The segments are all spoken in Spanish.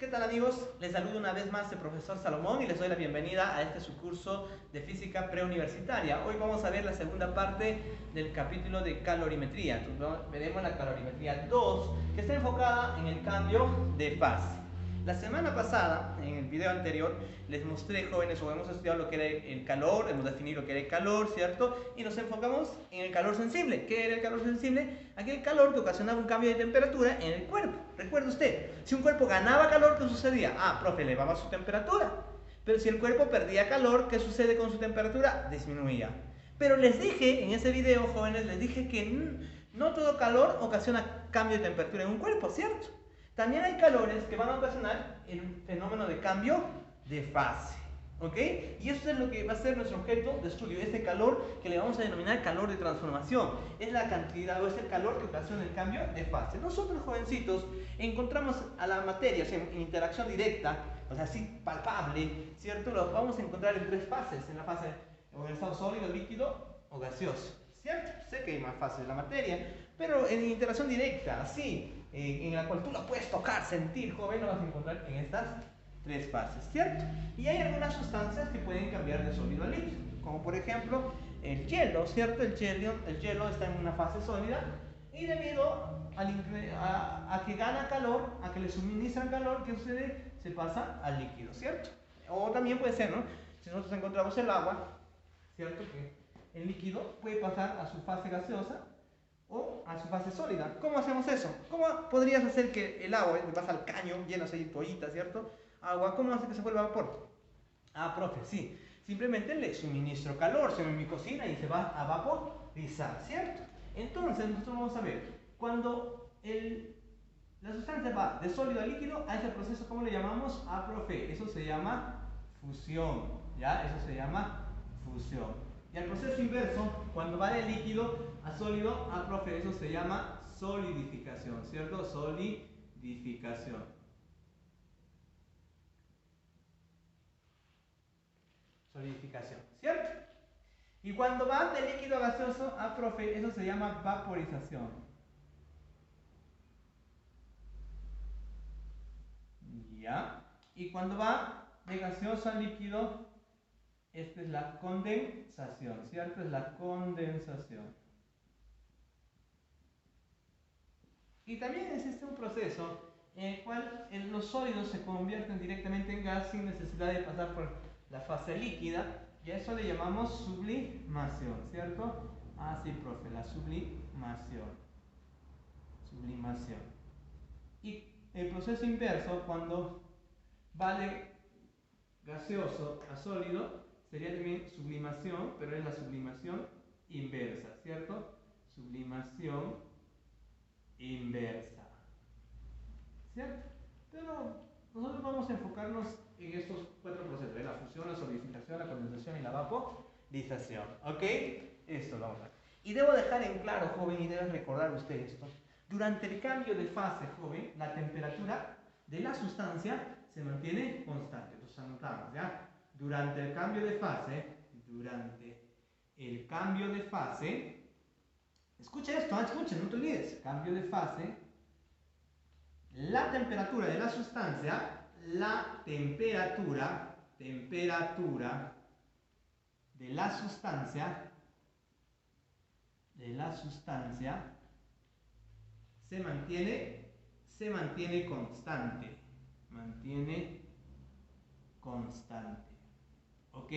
¿Qué tal amigos? Les saludo una vez más el profesor Salomón y les doy la bienvenida a este su curso de física preuniversitaria. Hoy vamos a ver la segunda parte del capítulo de calorimetría. Entonces, veremos la calorimetría 2 que está enfocada en el cambio de fase. La semana pasada, en el video anterior, les mostré, jóvenes, o hemos estudiado lo que era el calor, hemos definido lo que era el calor, ¿cierto? Y nos enfocamos en el calor sensible. ¿Qué era el calor sensible? Aquel calor que ocasionaba un cambio de temperatura en el cuerpo. Recuerde usted, si un cuerpo ganaba calor, ¿qué sucedía? Profe, elevaba su temperatura. Pero si el cuerpo perdía calor, ¿qué sucede con su temperatura? Disminuía. Pero les dije, en ese video, jóvenes, les dije que no todo calor ocasiona cambio de temperatura en un cuerpo, ¿cierto? También hay calores que van a ocasionar el fenómeno de cambio de fase, ¿ok? Y eso es lo que va a ser nuestro objeto de estudio, este calor que le vamos a denominar calor de transformación. Es la cantidad o es el calor que ocasiona el cambio de fase. Nosotros, jovencitos, encontramos a la materia, o sea, en interacción directa, o sea, así palpable, ¿cierto? Lo vamos a encontrar en tres fases, en la fase o en estado sólido, líquido o gaseoso, ¿cierto? Sé que hay más fases de la materia, pero en interacción directa, así, en la cual tú la puedes tocar, sentir, joven, lo vas a encontrar en estas tres fases, ¿cierto? Y hay algunas sustancias que pueden cambiar de sólido a líquido, como por ejemplo el hielo, ¿cierto? El hielo está en una fase sólida y debido a que gana calor, a que le suministran calor, ¿qué sucede? Se pasa al líquido, ¿cierto? O también puede ser, ¿no? Si nosotros encontramos el agua, ¿cierto? Que el líquido puede pasar a su fase gaseosa o a su fase sólida. ¿Cómo hacemos eso? ¿Cómo podrías hacer que el agua, vas al caño, llenas ahí tu ollita, ¿cierto? Agua, ¿cómo hace que se vuelva vapor? Profe, sí. Simplemente le suministro calor, se ve en mi cocina y se va a vaporizar, ¿cierto? Entonces, nosotros vamos a ver, cuando la sustancia va de sólido a líquido, a ese proceso, ¿cómo le llamamos? Profe, eso se llama fusión, ¿ya? Eso se llama fusión. Y al proceso inverso, cuando va de líquido a sólido, profe, eso se llama solidificación, ¿cierto? Solidificación. Solidificación, ¿cierto? Y cuando va de líquido a gaseoso, profe, eso se llama vaporización. ¿Ya? Y cuando va de gaseoso a líquido, esta es la condensación, ¿cierto? Es la condensación. Y también existe un proceso en el cual los sólidos se convierten directamente en gas sin necesidad de pasar por la fase líquida, y a eso le llamamos sublimación, ¿cierto? Sí, profe, la sublimación. Sublimación. Y el proceso inverso, cuando va de gaseoso a sólido, sería también sublimación, pero es la sublimación inversa, ¿cierto? Sublimación inversa, ¿cierto? Pero nosotros vamos a enfocarnos en estos cuatro procesos, la fusión, la solidificación, la condensación y la vaporización, ¿ok? Esto lo vamos a ver. Y debo dejar en claro, joven, y deben recordar usted esto, durante el cambio de fase, joven, la temperatura de la sustancia se mantiene constante. Entonces anotamos, ¿ya? Durante el cambio de fase, escucha esto, escucha, no te olvides, cambio de fase, la temperatura de la sustancia, la temperatura de la sustancia se mantiene constante. ¿Ok?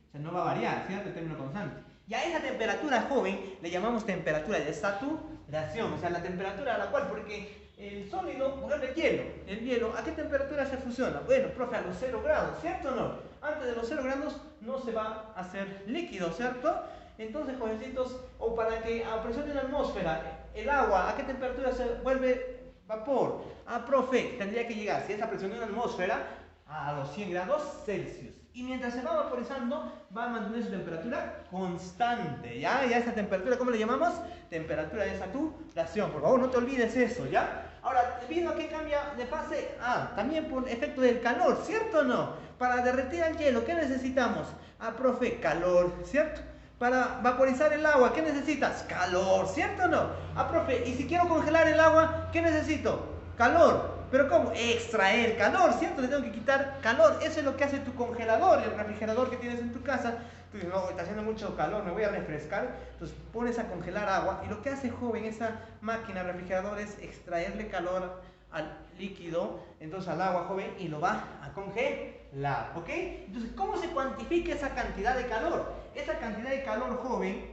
O sea, no va a variar, ¿cierto? El término constante. Y a esa temperatura, joven, le llamamos temperatura de saturación. O sea, la temperatura a la cual, porque el sólido, por ejemplo, el hielo, ¿a qué temperatura se fusiona? Bueno, profe, a los 0 grados, ¿cierto o no? Antes de los 0 grados no se va a hacer líquido, ¿cierto? Entonces, jovencitos, o para que a presión de la atmósfera, el agua, ¿a qué temperatura se vuelve vapor? Profe, tendría que llegar, si es a presión de una atmósfera, a los 100 grados Celsius. Y mientras se va vaporizando, va a mantener su temperatura constante, ¿ya? ¿Ya esa temperatura, cómo le llamamos? Temperatura de saturación. Por favor, no te olvides eso, ¿ya? Ahora, ¿debido a qué cambia de fase? También por efecto del calor, ¿cierto o no? Para derretir el hielo, ¿qué necesitamos? Profe, calor, ¿cierto? Para vaporizar el agua, ¿qué necesitas? Calor, ¿cierto o no? Profe, y si quiero congelar el agua, ¿qué necesito? Calor. ¿Pero cómo? Extraer calor, ¿cierto? Le tengo que quitar calor. Eso es lo que hace tu congelador, el refrigerador que tienes en tu casa. Tú dices, no, está haciendo mucho calor, me voy a refrescar. Entonces pones a congelar agua y lo que hace, joven, esa máquina refrigerador es extraerle calor al líquido, entonces al agua, joven, y lo va a congelar, ¿ok? Entonces, ¿cómo se cuantifica esa cantidad de calor? Esa cantidad de calor, joven,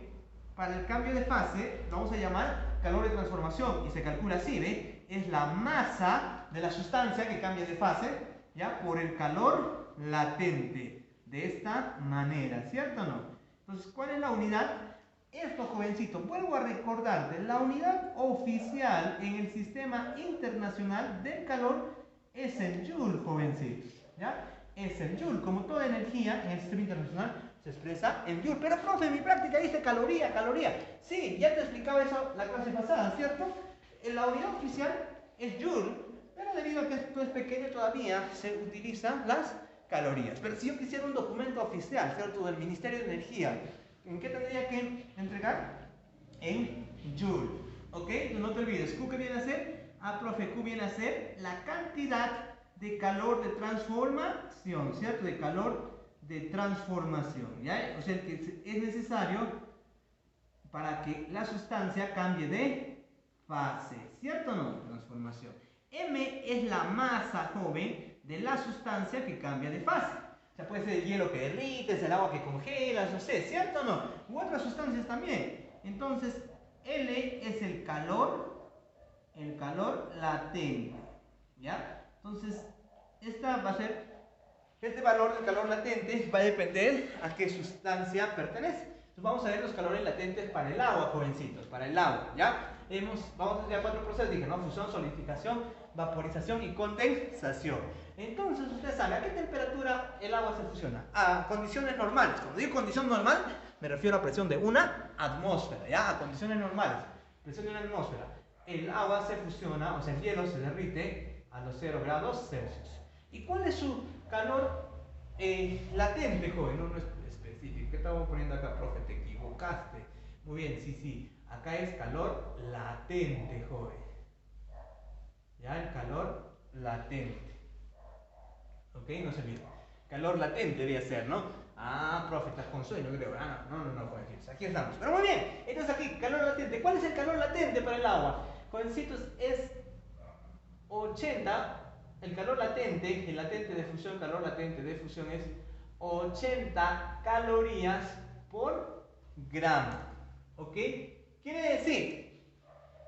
para el cambio de fase, lo vamos a llamar calor de transformación, y se calcula así, ¿ve? Es la masa de la sustancia que cambia de fase, ¿ya? Por el calor latente, de esta manera, ¿cierto o no? Entonces, ¿cuál es la unidad? Esto, jovencito, vuelvo a recordarte, la unidad oficial en el sistema internacional del calor es el Joule, jovencito, ¿ya? Es el Joule, como toda energía en el sistema internacional se expresa en Joule. Pero, profe, en mi práctica dice caloría, caloría. Sí, ya te explicaba eso la clase pasada, ¿cierto? La unidad oficial es Joule, pero debido a que esto es pequeño todavía se utilizan las calorías. Pero si yo quisiera un documento oficial, ¿cierto? Del Ministerio de Energía, ¿en qué tendría que entregar? En Joule, ¿ok? No te olvides, ¿Q qué viene a ser? Profe, Q viene a ser la cantidad de calor de transformación, ¿cierto? De calor de transformación, ¿ya? O sea, que es necesario para que la sustancia cambie de fase, ¿cierto o no? Transformación. M es la masa, joven, de la sustancia que cambia de fase. O sea, puede ser el hielo que derrites, el agua que congelas, no sé, ¿cierto o no? U otras sustancias también. Entonces, L es el calor latente, ¿ya? Entonces, esta va a ser, este valor del calor latente va a depender a qué sustancia pertenece. Entonces, vamos a ver los calores latentes para el agua, jovencitos, para el agua, ¿ya? Vamos a hacer 4 procesos, dije, ¿no? Fusión, solidificación, vaporización y condensación. Entonces, ustedes saben, ¿a qué temperatura el agua se fusiona? A condiciones normales. Cuando digo condición normal, me refiero a presión de una atmósfera, ¿ya? A condiciones normales, presión de una atmósfera. El agua se fusiona, o sea, el hielo se derrite a los 0 grados Celsius. ¿Y cuál es su calor latente, joven? No es específico. ¿Qué estamos poniendo acá, profe? Te equivocaste. Muy bien, sí. Acá es calor latente, joven. ¿Ya? El calor latente. ¿Ok? No se olvide. Calor latente debe ser, ¿no? Profe, estás con sueño, creo. No, jovencitos. Aquí estamos. Pero muy bien. Entonces aquí, calor latente. ¿Cuál es el calor latente para el agua? Jovencitos, es 80. El calor latente, el latente de fusión, calor latente de fusión es 80 calorías por gramo. ¿Ok? Quiere decir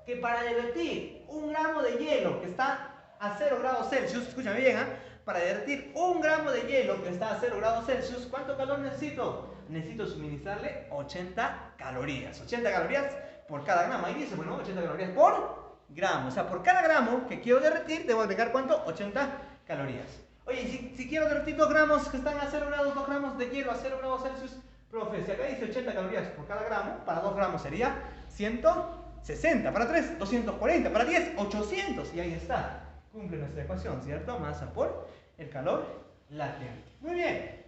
que para derretir 1 gramo de hielo que está a 0 grados Celsius, escúchame bien, para derretir 1 gramo de hielo que está a 0 grados Celsius, ¿cuánto calor necesito? Necesito suministrarle 80 calorías. 80 calorías por cada gramo. Ahí dice, bueno, 80 calorías por gramo. O sea, por cada gramo que quiero derretir, debo agregar ¿cuánto? 80 calorías. Oye, si quiero derretir 2 gramos que están a 0 grados, 2 gramos de hielo a 0 grados Celsius, profe, si acá dice 80 calorías por cada gramo, para 2 gramos sería 160, para 3, 240, para 10, 800, y ahí está. Cumple nuestra ecuación, ¿cierto? Masa por el calor latente. Muy bien.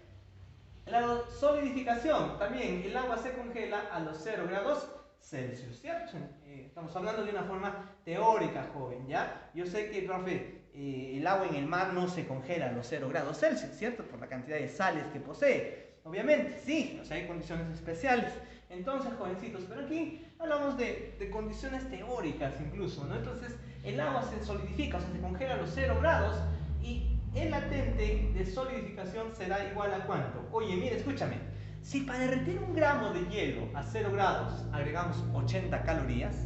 La solidificación, también el agua se congela a los 0 grados Celsius, ¿cierto? Estamos hablando de una forma teórica, joven, ¿ya? Yo sé que, profe, el agua en el mar no se congela a los 0 grados Celsius, ¿cierto? Por la cantidad de sales que posee. Obviamente, sí, o sea, hay condiciones especiales. Entonces, jovencitos, pero aquí hablamos de condiciones teóricas incluso, ¿no? Entonces, el agua se solidifica, o sea, se congela a los 0 grados y el latente de solidificación será igual a ¿cuánto? Oye, mira, escúchame. Si para derretir 1 gramo de hielo a 0 grados agregamos 80 calorías,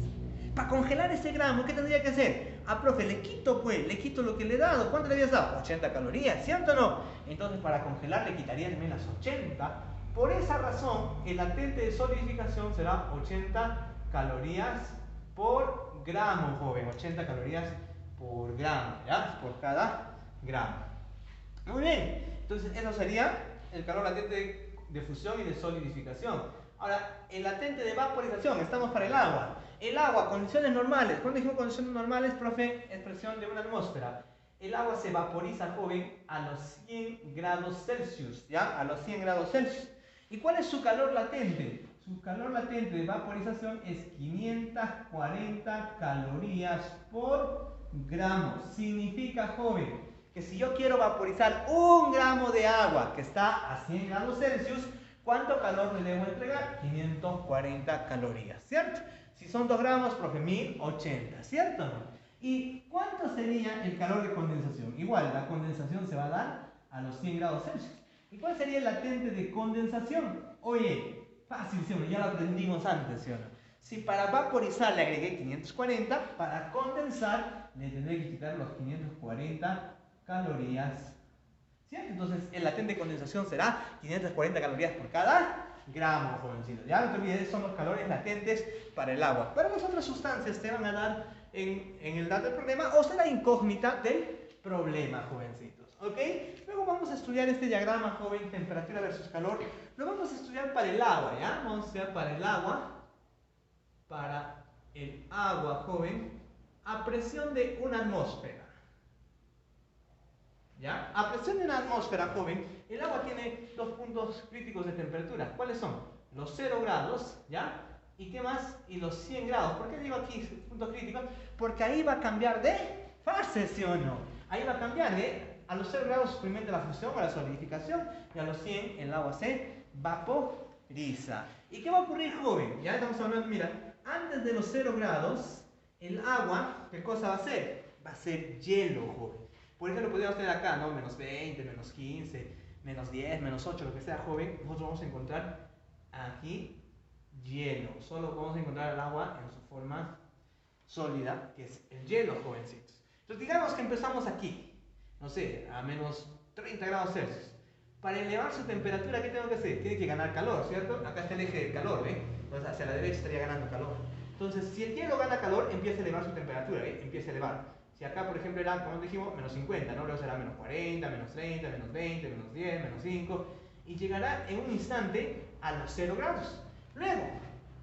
para congelar ese gramo, ¿qué tendría que hacer? Profe, le quito lo que le he dado. ¿Cuánto le habías dado? 80 calorías, ¿cierto o no? Entonces, para congelar le quitaría también las 80. Por esa razón, el latente de solidificación será 80 calorías por gramo, joven. 80 calorías por gramo, ¿ya? Por cada gramo. Muy bien. Entonces, eso sería el calor latente de fusión y de solidificación. Ahora, el latente de vaporización, estamos para el agua. El agua, condiciones normales. ¿Cuándo dijimos condiciones normales, profe? Es presión de una atmósfera. El agua se vaporiza, joven, a los 100 grados Celsius, ¿ya? A los 100 grados Celsius. ¿Y cuál es su calor latente? Su calor latente de vaporización es 540 calorías por gramos. Significa, joven, que si yo quiero vaporizar 1 gramo de agua que está a 100 grados Celsius, ¿cuánto calor le debo entregar? 540 calorías, ¿cierto? Si son 2 gramos, profe, 1080, ¿cierto? ¿Y cuánto sería el calor de condensación? Igual, la condensación se va a dar a los 100 grados Celsius. ¿Y cuál sería el latente de condensación? Oye, fácil, ¿sí o no? Ya lo aprendimos antes, ¿sí o no? Si para vaporizar le agregué 540, para condensar le tendré que quitar los 540 calorías. ¿Cierto? Entonces el latente de condensación será 540 calorías por cada gramo, jovencito. Ya no te olvides, son los calores latentes para el agua. Pero las otras sustancias te van a dar en el dato del problema o será incógnita del problema, jovencitos. ¿Ok? Luego vamos a estudiar este diagrama, joven, temperatura versus calor. Lo vamos a estudiar para el agua, ¿ya? Vamos a estudiar para el agua. Para el agua, joven, a presión de una atmósfera. ¿Ya? A presión de una atmósfera, joven, el agua tiene 2 puntos críticos de temperatura. ¿Cuáles son? Los 0 grados, ¿ya? ¿Y qué más? Y los 100 grados. ¿Por qué digo aquí puntos críticos? Porque ahí va a cambiar de fase, ¿sí o no? Ahí va a cambiar de, a los 0 grados experimenta la fusión o la solidificación, y a los 100 el agua se vaporiza. ¿Y qué va a ocurrir, joven? Ya estamos hablando, mira, antes de los 0 grados, el agua, ¿qué cosa va a ser? Va a ser hielo, joven. Por eso lo podríamos tener acá, ¿no? Menos 20, menos 15, menos 10, menos 8, lo que sea, joven. Nosotros vamos a encontrar aquí hielo. Solo vamos a encontrar el agua en su forma sólida, que es el hielo, jovencitos. Entonces, digamos que empezamos aquí, no sé, a menos 30 grados Celsius. Para elevar su temperatura, ¿qué tengo que hacer? Tiene que ganar calor, ¿cierto? Acá está el eje del calor, ¿ve? Entonces, hacia la derecha estaría ganando calor. Entonces, si el hielo gana calor, empieza a elevar su temperatura, ¿ve? Empieza a elevar. Si acá, por ejemplo, era, como dijimos, menos 50, ¿no? Luego será menos 40, menos 30, menos 20, menos 10, menos 5. Y llegará en un instante a los 0 grados. Luego,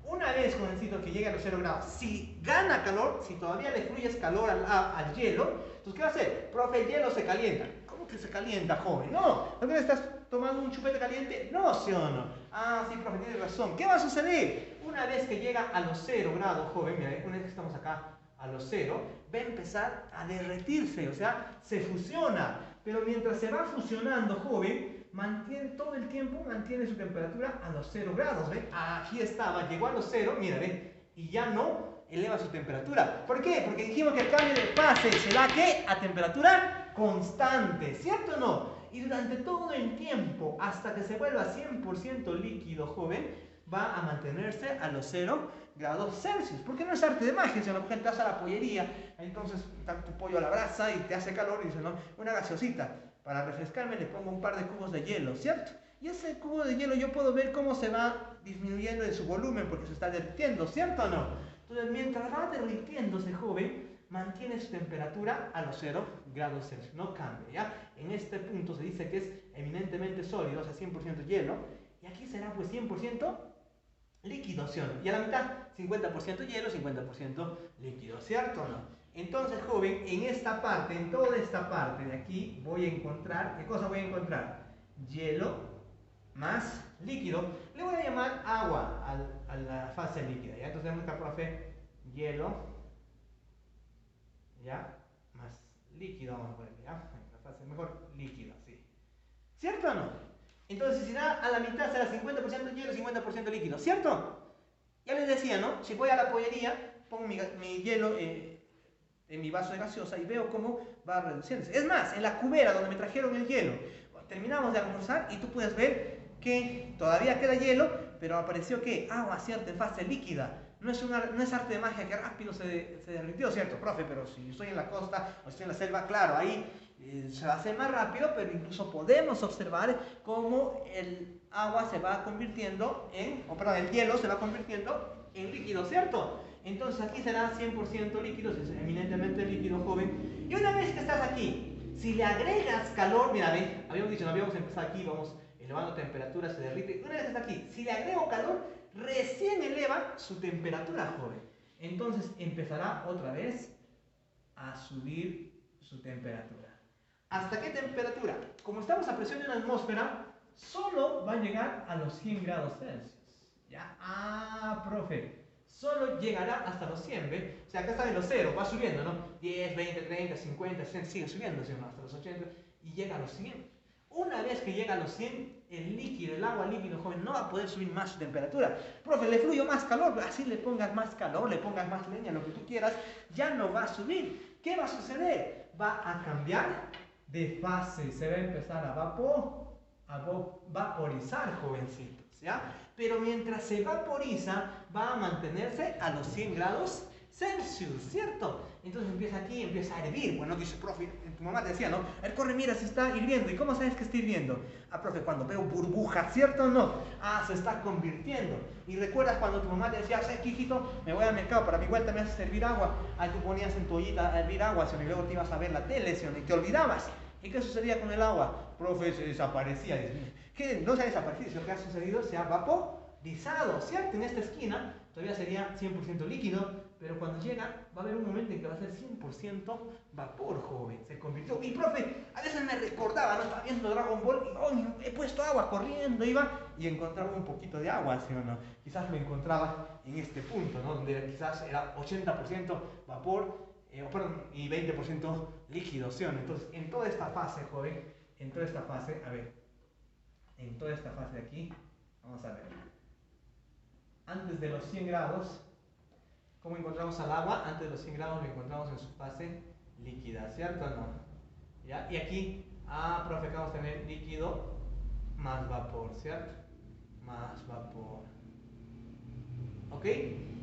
una vez, jovencito, que llegue a los 0 grados, si gana calor, si todavía le fluyes calor al hielo, entonces, ¿qué va a hacer? Profe, el hielo se calienta. ¿Cómo que se calienta, joven? No, ¿no que estás tomando un chupete caliente? No, ¿sí o no? Ah, sí, profe, tienes razón. ¿Qué va a suceder? Una vez que llega a los 0 grados, joven, mira, una vez que estamos acá a los 0, va a empezar a derretirse, o sea, se fusiona. Pero mientras se va fusionando, joven, mantiene todo el tiempo, mantiene su temperatura a los 0 grados, ¿ven? Aquí estaba, llegó a los 0, mira, ¿ven? Y ya no eleva su temperatura. ¿Por qué? Porque dijimos que el cambio de fase se da, ¿qué? A temperatura constante, ¿cierto o no? Y durante todo el tiempo, hasta que se vuelva 100% líquido, joven, va a mantenerse a los 0 grados Celsius. Porque no es arte de magia, sino que entras a la pollería, entonces está tu pollo a la brasa y te hace calor y dices, no, una gaseosita. Para refrescarme le pongo un par de cubos de hielo, ¿cierto? Y ese cubo de hielo yo puedo ver cómo se va disminuyendo en su volumen porque se está derritiendo, ¿cierto o no? Entonces, mientras va derritiéndose, joven, mantiene su temperatura a los 0 grados Celsius, no cambia, ¿ya? En este punto se dice que es eminentemente sólido, o sea, 100% hielo, y aquí será pues 100% líquido, ¿sí o no? Y a la mitad, 50% hielo, 50% líquido, ¿cierto o no? Entonces, joven, en esta parte, en toda esta parte de aquí, voy a encontrar, ¿qué cosa voy a encontrar? Hielo más líquido. Le voy a llamar agua a la fase líquida, ¿ya? Entonces tenemos acá, profe, hielo, ¿ya? Más líquido, vamos a ponerle, ¿ya? La fase mejor, líquido, sí. ¿Cierto o no? Entonces, si da a la mitad será 50% hielo, 50% líquido, ¿cierto? Ya les decía, ¿no? Si voy a la pollería, pongo mi hielo en mi vaso de gaseosa y veo cómo va reduciéndose. Es más, en la cubera donde me trajeron el hielo, terminamos de almorzar y tú puedes ver que todavía queda hielo, pero apareció que agua, ¿cierto? En fase líquida. No es arte de magia que rápido se derritió, ¿cierto, profe? Pero si estoy en la costa o estoy en la selva, claro, ahí se va a hacer más rápido, pero incluso podemos observar cómo el agua se va convirtiendo el hielo se va convirtiendo en líquido, ¿cierto? Entonces aquí será 100% líquido, es eminentemente líquido, joven. Y una vez que estás aquí, si le agregas calor, mira, ven, habíamos dicho, no habíamos empezado aquí, vamos elevando temperatura, se derrite. Una vez que está aquí, si le agrego calor, recién eleva su temperatura, joven. Entonces empezará otra vez a subir su temperatura. ¿Hasta qué temperatura? Como estamos a presión de una atmósfera, solo va a llegar a los 100 grados Celsius. ¿Ya? Ah, profe, solo llegará hasta los 100, ¿ve? O sea, acá están en los 0, va subiendo, ¿no? 10, 20, 30, 50, 60, sigue subiendo, ¿sí o no? Hasta los 80 y llega a los 100. Una vez que llega a los 100, el líquido, el agua líquido, joven, no va a poder subir más su temperatura. Profe, le fluyó más calor, así le pongas más calor, le pongas más leña, lo que tú quieras, ya no va a subir. ¿Qué va a suceder? Va a cambiar de fase, se va a empezar a vaporizar, jovencitos, ¿ya? Pero mientras se vaporiza, va a mantenerse a los 100 grados Celsius, ¿cierto? Entonces empieza aquí, empieza a hervir. Bueno, dice, profe, tu mamá te decía, ¿no? A ver, corre, mira, se está hirviendo. ¿Y cómo sabes que está hirviendo? Ah, profe, cuando veo burbujas, ¿cierto o no? Ah, se está convirtiendo. Y recuerdas cuando tu mamá te decía, ¿sabes qué, hijito? Me voy al mercado, para mi vuelta me haces hervir agua. Ahí tú ponías en tu ollita a hervir agua, y luego te ibas a ver la tele, y te olvidabas. ¿Y qué sucedía con el agua? Profe, se desaparecía. ¿Qué? No se ha desaparecido, lo que ha sucedido se ha vaporizado, ¿cierto? En esta esquina todavía sería 100% líquido, pero cuando llega va a haber un momento en que va a ser 100% vapor, joven. Se convirtió. Y profe, a veces me recordaba, no estaba viendo Dragon Ball y oh, he puesto agua, corriendo iba y encontraba un poquito de agua, ¿sí o no? Quizás me encontraba en este punto, ¿no? Donde quizás era 80% vapor y 20% líquido, ¿sí o no? Entonces, en toda esta fase, joven, en toda esta fase, a ver, en toda esta fase de aquí, vamos a ver. Antes de los 100 grados, ¿cómo encontramos al agua? Antes de los 100 grados lo encontramos en su fase líquida, ¿cierto o no? ¿Ya? Y aquí, profe, acabamos de tener líquido más vapor, ¿cierto? Más vapor. ¿Ok?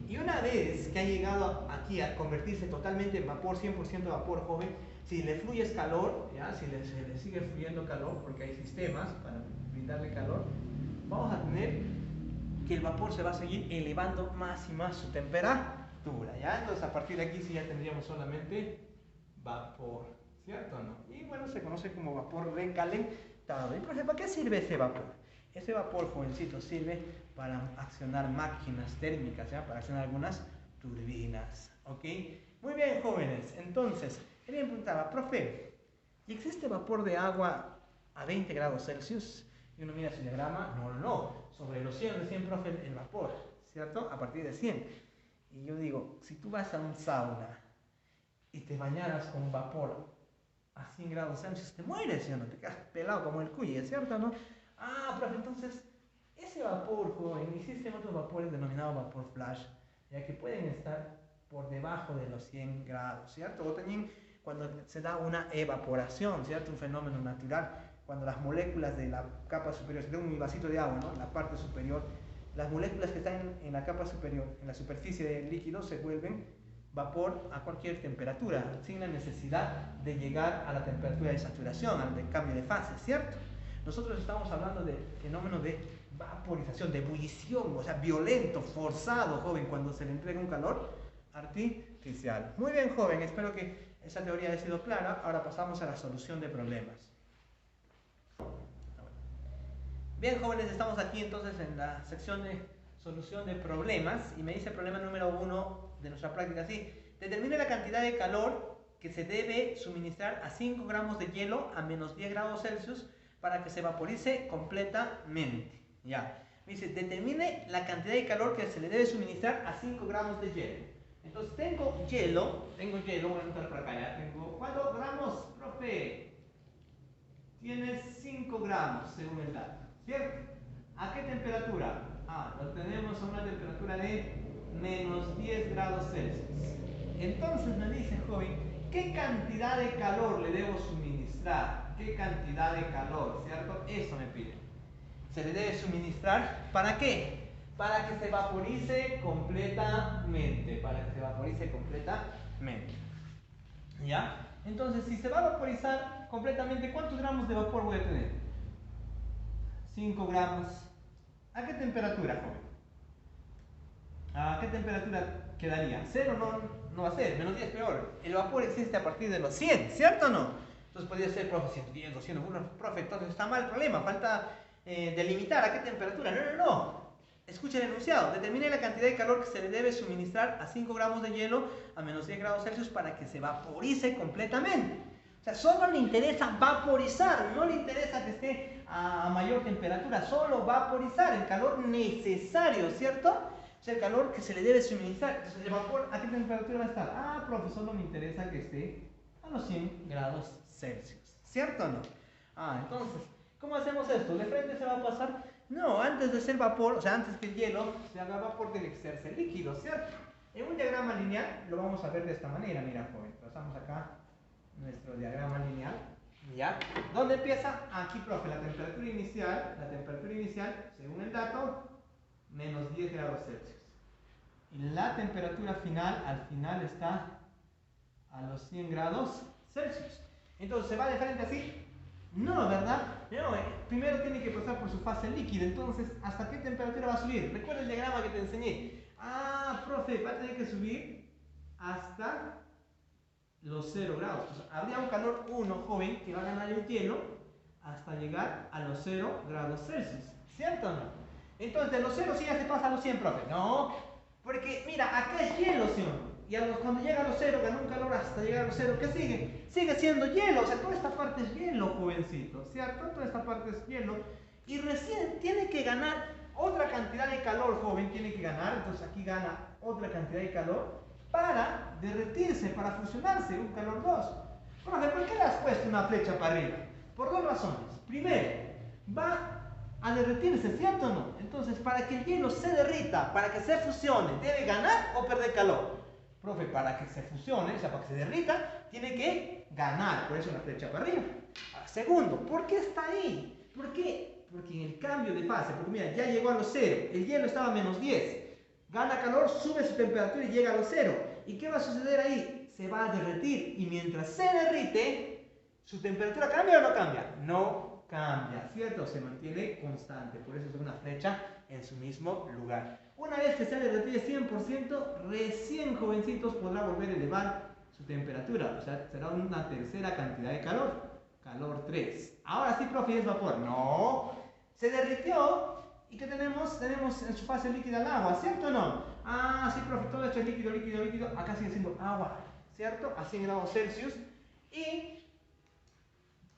Y una vez que ha llegado aquí a convertirse totalmente en vapor, 100% vapor, joven, si le fluyes calor, ¿ya? Si se le sigue fluyendo calor, porque hay sistemas para brindarle calor, vamos a tener que el vapor se va a seguir elevando más y más su temperatura, ¿ya? Entonces a partir de aquí sí ya tendríamos solamente vapor, ¿cierto o no? Y bueno, se conoce como vapor recalentado. ¿Y profe, para qué sirve ese vapor? Ese vapor, jovencito, sirve para accionar máquinas térmicas, ¿ya? Para accionar algunas turbinas, ¿ok? Muy bien, jóvenes. Entonces, él me preguntaba, profe, ¿y existe vapor de agua a 20 grados Celsius? Y uno mira su diagrama, no. Sobre los 100, recién, profe, el vapor, ¿cierto? A partir de 100. Y yo digo, si tú vas a un sauna y te bañaras con vapor a 100 grados Celsius, te mueres, ¿sí o no? Te quedas pelado como el cuy, ¿cierto o no? Profe, entonces, ese vapor, joven, existen otros vapores denominados vapor flash, ya que pueden estar por debajo de los 100 grados, ¿cierto? O también cuando se da una evaporación, ¿cierto? Un fenómeno natural, cuando las moléculas de la capa superior, si tengo un vasito de agua, ¿no? La parte superior, las moléculas que están en la capa superior, en la superficie del líquido, se vuelven vapor a cualquier temperatura, sin la necesidad de llegar a la temperatura de saturación, al cambio de fase, ¿cierto? Nosotros estamos hablando de fenómenos de vaporización, de ebullición, o sea, violento, forzado, joven, cuando se le entrega un calor artificial. Muy bien, joven, espero que esa teoría haya sido clara. Ahora pasamos a la solución de problemas. Bien, jóvenes, estamos aquí entonces en la sección de solución de problemas y me dice el problema número 1 de nuestra práctica así. Determine la cantidad de calor que se debe suministrar a 5 gramos de hielo a menos 10 grados Celsius para que se vaporice completamente. Ya. Me dice, determine la cantidad de calor que se le debe suministrar a 5 gramos de hielo. Entonces tengo hielo, voy a anotar por acá ya. Tengo, ¿cuántos gramos, profe? Tienes 5 gramos según el dato, ¿cierto? ¿A qué temperatura? Lo tenemos a una temperatura de menos 10 grados Celsius. Entonces me dice, joven, ¿qué cantidad de calor le debo suministrar? ¿Qué cantidad de calor? ¿Cierto? Eso me pide. Se le debe suministrar, ¿para qué? Para que se vaporice completamente. Para que se vaporice completamente. ¿Ya? Entonces, si se va a vaporizar completamente, ¿cuántos gramos de vapor voy a tener? 5 gramos. ¿A qué temperatura, joven? ¿A qué temperatura quedaría? 0 no va a ser, menos 10 peor. El vapor existe a partir de los 100, ¿cierto o no? Entonces podría ser, profe, 110, 200, profe, entonces está mal el problema, falta delimitar a qué temperatura. No. Escucha el enunciado. Determine la cantidad de calor que se le debe suministrar a 5 gramos de hielo a menos 10 grados Celsius para que se vaporice completamente. O sea, solo le interesa vaporizar, no le interesa que esté a mayor temperatura, solo vaporizar el calor necesario, ¿cierto? O sea, el calor que se le debe suministrar. Entonces, el vapor, ¿a qué temperatura va a estar? Ah, profesor, no me interesa que esté a los 100 grados Celsius. ¿Cierto o no? Ah, entonces, ¿cómo hacemos esto? ¿De frente se va a pasar? No, antes de ser vapor, o sea, antes que el hielo se haga vapor, tiene que hacerse líquido, ¿cierto? En un diagrama lineal lo vamos a ver de esta manera, mira, joven. Trazamos acá nuestro diagrama lineal. ¿Ya? ¿Dónde empieza? Aquí, profe, la temperatura inicial, según el dato, menos 10 grados Celsius. Y la temperatura final, al final está a los 100 grados Celsius. Entonces, ¿se va de frente así? No, ¿verdad? No, primero tiene que pasar por su fase líquida. Entonces, ¿hasta qué temperatura va a subir? Recuerda el diagrama que te enseñé. Ah, profe, va a tener que subir hasta los 0 grados. Pues, habría un calor 1, joven, que va a ganar el hielo hasta llegar a los 0 grados Celsius. ¿Cierto o no? Entonces, de los 0 sí ya se pasa a los 100, profe. No, porque mira, acá es hielo, ¿sí o no? Y cuando llega a los 0, gana un calor hasta llegar a los 0. ¿Qué sigue? Sigue siendo hielo. O sea, toda esta parte es hielo, jovencito. ¿Cierto? Toda esta parte es hielo. Y recién tiene que ganar otra cantidad de calor, joven. Tiene que ganar. Entonces aquí gana otra cantidad de calor para derretirse, para fusionarse. Un calor 2. Profe, ¿por qué le has puesto una flecha para arriba? Por dos razones. Primero, va a derretirse, ¿cierto o no? Entonces, para que el hielo se derrita, para que se fusione, ¿debe ganar o perder calor? Profe, para que se fusione, o sea, para que se derrita, tiene que ganar, por eso una flecha para arriba. Segundo, ¿por qué está ahí? ¿Por qué? Porque en el cambio de fase, porque mira, ya llegó a los 0, el hielo estaba a menos 10, gana calor, sube su temperatura y llega a los 0. ¿Y qué va a suceder ahí? Se va a derretir, y mientras se derrite, ¿su temperatura cambia o no cambia? No cambia, ¿cierto? Se mantiene constante, por eso es una flecha en su mismo lugar. Una vez que se ha derretido 100%, recién, jovencitos, podrá volver a elevar su temperatura, o sea, será una tercera cantidad de calor, calor 3. Ahora sí, profe, es vapor. No, se derritió, ¿y qué tenemos? Tenemos en su fase líquida el agua, ¿cierto o no? Ah, sí, profe, todo esto es líquido, líquido, líquido, acá sigue siendo agua, ¿cierto? A 100 grados Celsius, y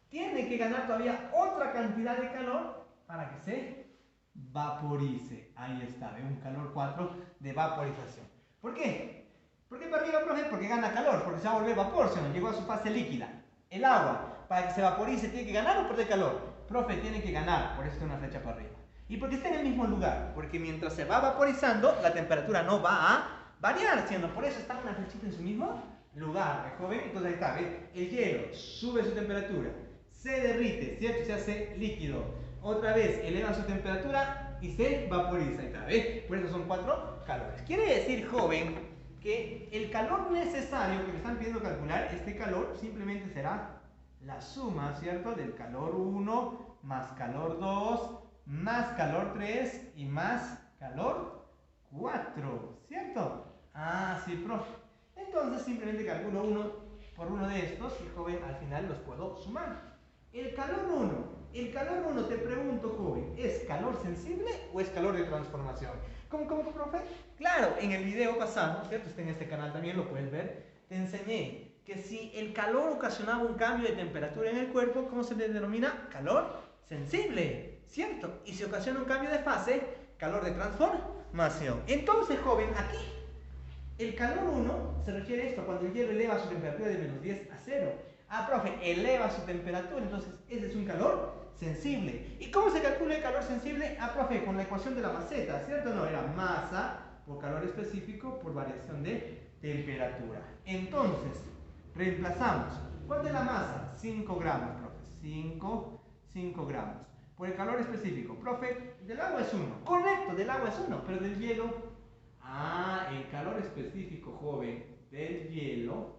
tiene que ganar todavía otra cantidad de calor para que se vaporice. Ahí está, ¿ve? Un calor 4 de vaporización. ¿Por qué? ¿Por qué para arriba, profe? Porque gana calor, porque se va a volver vapor, se nos llegó a su fase líquida. El agua, para que se vaporice, ¿tiene que ganar o perder calor? Profe, tiene que ganar, por eso está una flecha para arriba. ¿Y por qué está en el mismo lugar? Porque mientras se va vaporizando, la temperatura no va a variar, siendo por eso está una flechita en su mismo lugar, ¿ve, joven? Entonces ahí está, ¿ve? El hielo sube su temperatura, se derrite, ¿cierto? Se hace líquido. Otra vez eleva su temperatura y se vaporiza. Ahí está, ¿ves? Por eso son 4 calores. Quiere decir, joven, que el calor necesario que me están pidiendo calcular, este calor simplemente será la suma, ¿cierto? Del calor 1 más calor 2 más calor 3 y más calor 4, ¿cierto? Ah, sí, profe. Entonces simplemente calculo uno por uno de estos y, joven, al final los puedo sumar. El calor 1, te pregunto, joven, ¿es calor sensible o es calor de transformación? ¿Cómo, profe? Claro, en el video pasado, ¿cierto? Está en este canal también, lo puedes ver. Te enseñé que si el calor ocasionaba un cambio de temperatura en el cuerpo, ¿cómo se le denomina? Calor sensible, ¿cierto? Y si ocasiona un cambio de fase, calor de transformación. Entonces, joven, aquí, el calor 1 se refiere a esto, cuando el hielo eleva su temperatura de menos 10 a 0. Ah, profe, eleva su temperatura, entonces ese es un calor sensible. ¿Y cómo se calcula el calor sensible? Ah, profe, con la ecuación de la maceta, ¿cierto o no? Era masa por calor específico por variación de temperatura. Entonces, reemplazamos. ¿Cuánto es la masa? 5 gramos, profe. 5 gramos. Por el calor específico. Profe, del agua es 1. Correcto, del agua es 1, pero del hielo... Ah, el calor específico, joven, del hielo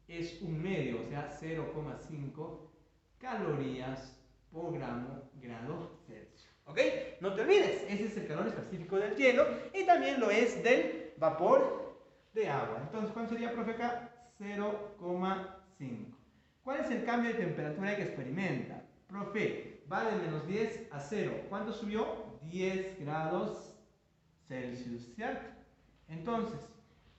es un medio, o sea, 0,5 calorías por grado Celsius. ¿Ok? No te olvides, ese es el calor específico del hielo y también lo es del vapor de agua. Entonces, ¿cuánto sería, profe, acá? 0,5. ¿Cuál es el cambio de temperatura que experimenta? Profe, va de menos 10 a 0. ¿Cuánto subió? 10 grados Celsius, ¿cierto? Entonces,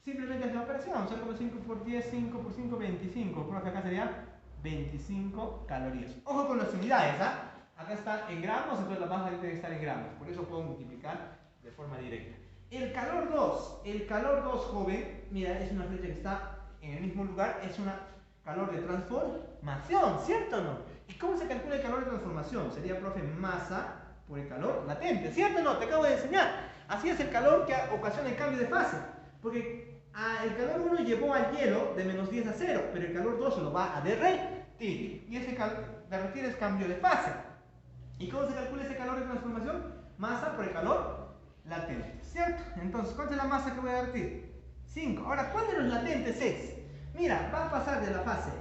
simplemente es la operación, 0,5 por 10, 5 por 5, 25. Profe, acá sería 25 calorías. Ojo con las unidades, ¿ah? Acá está en gramos, entonces la masa tiene que estar en gramos. Por eso puedo multiplicar de forma directa. el calor 2, joven, mira, es una flecha que está en el mismo lugar, es una calor de transformación, ¿cierto o no? ¿Y cómo se calcula el calor de transformación? Sería, profe, masa por el calor latente, ¿cierto o no? Te acabo de enseñar. Así es el calor que ocasiona el cambio de fase, porque el calor 1 llevó al hielo de menos 10 a 0, pero el calor 2 lo va a derretir, y ese derretir es cambio de fase. ¿Y cómo se calcula ese calor de transformación? Masa por el calor latente, ¿cierto? Entonces, ¿cuánta es la masa que voy a derretir? 5. Ahora, ¿cuál de los latentes es? Mira, va a pasar de la fase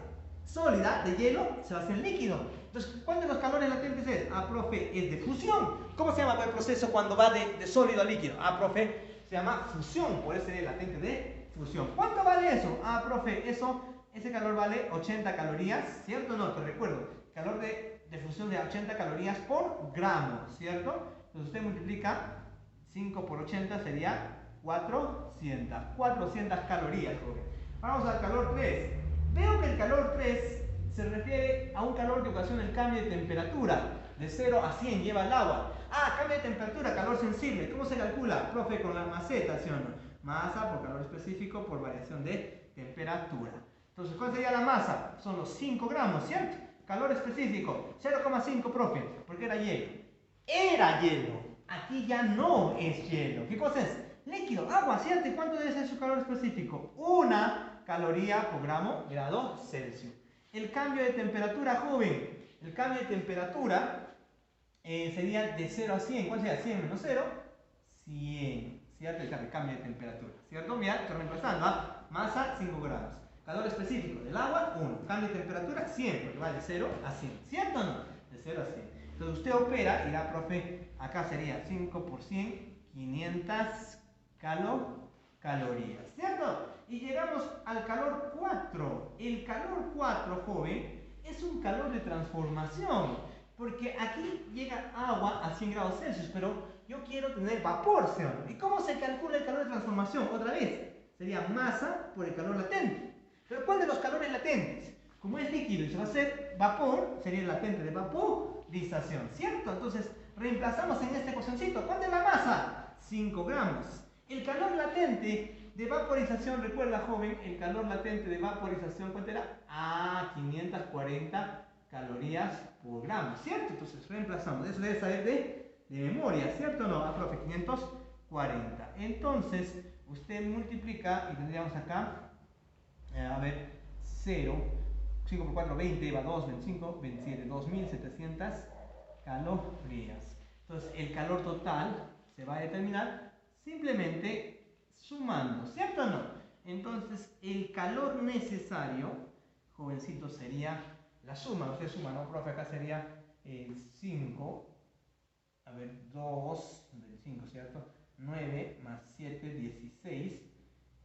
sólida, de hielo, se va a hacer líquido. Entonces, ¿cuál de los calores latentes es? Ah, profe, es de fusión. ¿Cómo se llama el proceso cuando va de sólido a líquido? Ah, profe, se llama fusión, por eso es el latente de fusión. ¿Cuánto vale eso? Ah, profe, ese calor vale 80 calorías, ¿cierto o no? Te recuerdo, calor de fusión de 80 calorías por gramo, ¿cierto? Entonces usted multiplica 5 por 80 sería 400 calorías, joven. Vamos al calor 3. Veo que el calor 3 se refiere a un calor que ocasiona el cambio de temperatura. De 0 a 100 lleva el agua. Ah, cambio de temperatura, calor sensible. ¿Cómo se calcula? Profe, con la maceta, ¿sí o no? Masa por calor específico por variación de temperatura. Entonces, ¿cuál sería la masa? Son los 5 gramos, ¿cierto? Calor específico, 0,5, profe, porque era hielo. Era hielo. Aquí ya no es hielo. ¿Qué cosa es? Líquido, agua, ¿cierto? ¿Y cuánto debe ser su calor específico? 1 caloría por grado Celsius. El cambio de temperatura, joven. El cambio de temperatura sería de 0 a 100. ¿Cuál sería? 100 menos 0, 100. ¿Cierto? El cambio de temperatura. ¿Cierto? Mira, estoy reemplazando. ¿Ah? Masa, 5 gramos. Calor específico del agua, 1. Cambio de temperatura, 100, porque va de 0 a 100. ¿Cierto o no? De 0 a 100. Entonces usted opera, y la profe, acá sería 5 por 100, 500 calorías. ¿Cierto? Y llegamos al calor 4. El calor 4, joven, es un calor de transformación. Porque aquí llega agua a 100 grados Celsius, pero yo quiero tener vapor, ¿sí o no? ¿Y cómo se calcula el calor de transformación? Otra vez, sería masa por el calor latente. ¿Pero cuál de los calores latentes? Como es líquido y se va a hacer vapor, sería el latente de vaporización, ¿cierto? Entonces, reemplazamos en este ecuacioncito. ¿Cuánto es la masa? 5 gramos. El calor latente de vaporización, recuerda, joven, el calor latente de vaporización, ¿cuánto era? Ah, 540 calorías por gramo, ¿cierto? Entonces, reemplazamos. Eso debe saber de memoria, ¿cierto o no? Ah, profe, 540. Entonces, usted multiplica y tendríamos acá... a ver, 0, 5 por 4, 20, va 2, 25, 27, 2700 calorías. Entonces, el calor total se va a determinar simplemente sumando, ¿cierto o no? Entonces, el calor necesario, jovencito, sería la suma. Usted suma, ¿no, profe? Acá sería 5, a ver, 2, 25, ¿cierto? 9 más 7, 16.